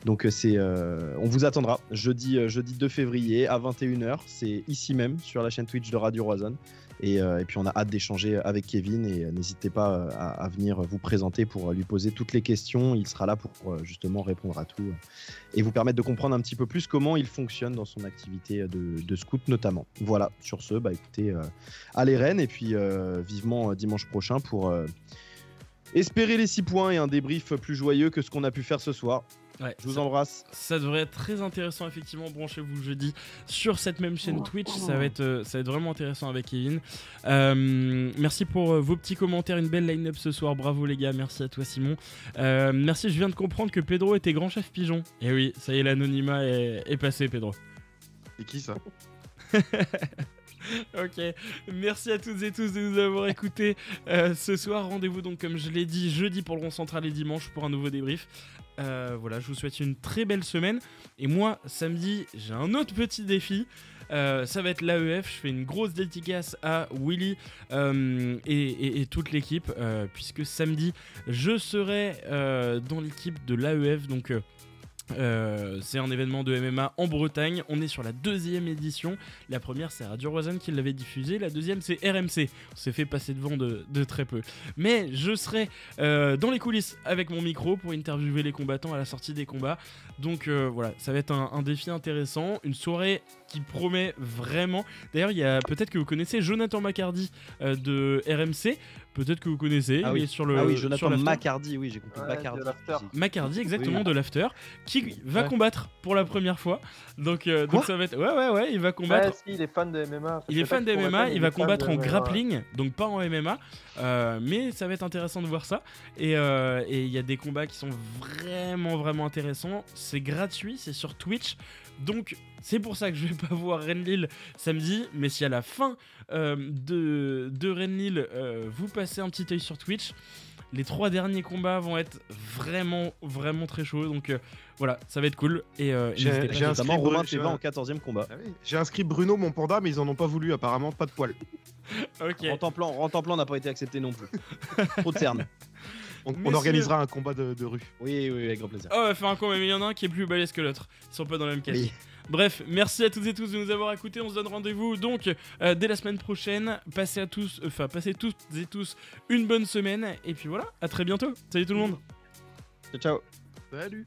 Speaker 3: Donc on vous attendra jeudi 2 février à 21h. C'est ici même sur la chaîne Twitch de Radio Roison. Et puis on a hâte d'échanger avec Kevin et n'hésitez pas à venir vous présenter pour lui poser toutes les questions. Il sera là pour justement répondre à tout et vous permettre de comprendre un petit peu plus comment il fonctionne dans son activité de scout notamment. Voilà, sur ce, écoutez, allez Rennes et puis vivement dimanche prochain pour espérer les 6 points et un débrief plus joyeux que ce qu'on a pu faire ce soir.
Speaker 2: Ouais,
Speaker 3: je vous embrasse.
Speaker 2: Ça devrait être très intéressant effectivement. Branchez-vous le jeudi sur cette même chaîne Twitch. Ça va être vraiment intéressant avec Kevin. Merci pour vos petits commentaires. Une belle line-up ce soir. Bravo les gars. Merci à toi Simon. Merci. Je viens de comprendre que Pedro était grand chef pigeon. Et oui, ça y est, l'anonymat est passé, Pedro.
Speaker 4: C'est qui ça?
Speaker 2: Ok, merci à toutes et tous de nous avoir écoutés ce soir. Rendez-vous donc comme je l'ai dit jeudi pour le rond central et dimanche pour un nouveau débrief. Voilà, je vous souhaite une très belle semaine. Et moi, samedi, j'ai un autre petit défi. Ça va être l'AEF. Je fais une grosse dédicace à Willy et toute l'équipe, puisque samedi, je serai dans l'équipe de l'AEF. Donc c'est un événement de MMA en Bretagne. On est sur la 2e édition. La première c'est Radio Roison qui l'avait diffusée. La deuxième c'est RMC. On s'est fait passer devant de très peu. Mais je serai dans les coulisses avec mon micro pour interviewer les combattants à la sortie des combats. Donc voilà, ça va être un défi intéressant. Une soirée qui promet vraiment. D'ailleurs, il y a peut-être que vous connaissez Jonathan Macardy de RMC. Peut-être que vous connaissez.
Speaker 3: Ah oui,
Speaker 2: sur le,
Speaker 3: oui,
Speaker 2: sur
Speaker 3: Jonathan
Speaker 2: l'after.
Speaker 3: Macardy, oui, j'ai compris.
Speaker 5: Ouais,
Speaker 3: Macardy.
Speaker 5: de l'after.
Speaker 2: Macardy, exactement,
Speaker 3: Oui.
Speaker 2: de l'after, qui va combattre pour la première fois. Donc ça va être. Ouais, il va combattre.
Speaker 5: Ouais, si, il est fan de MMA.
Speaker 2: Il est fan de MMA, il va combattre en grappling,
Speaker 5: Ouais.
Speaker 2: donc pas en MMA, mais ça va être intéressant de voir ça. Et il y a des combats qui sont vraiment intéressants. C'est gratuit, c'est sur Twitch, donc c'est pour ça que je vais pas voir Rennes-Lille samedi. Mais si à la fin de Rennes-Lille, vous passez un petit œil sur Twitch, les 3 derniers combats vont être vraiment très chauds. Donc voilà, ça va être cool. Et n'hésitez pas.
Speaker 4: j'ai
Speaker 3: Notamment
Speaker 4: inscrit
Speaker 3: Romain
Speaker 4: j'ai
Speaker 3: Théva
Speaker 4: un-
Speaker 3: en 14e combat.
Speaker 4: Ah oui. J'ai inscrit Bruno, mon panda, mais ils en ont pas voulu apparemment, pas de poil.
Speaker 2: Ok.
Speaker 3: Rentemplan n'a pas été accepté non plus. Trop de cernes.
Speaker 4: On
Speaker 2: Messieurs.
Speaker 4: organisera un combat de rue.
Speaker 3: Oui, avec grand plaisir.
Speaker 2: Oh, on va faire un combat, mais il y en a un qui est plus balèze que l'autre. Ils sont pas dans la même caisse.
Speaker 3: Oui.
Speaker 2: Bref, merci à toutes et tous de nous avoir écoutés. On se donne rendez-vous donc dès la semaine prochaine. Passez toutes et tous une bonne semaine. Et puis voilà, à très bientôt. Salut tout le monde.
Speaker 3: Ciao.
Speaker 4: Salut.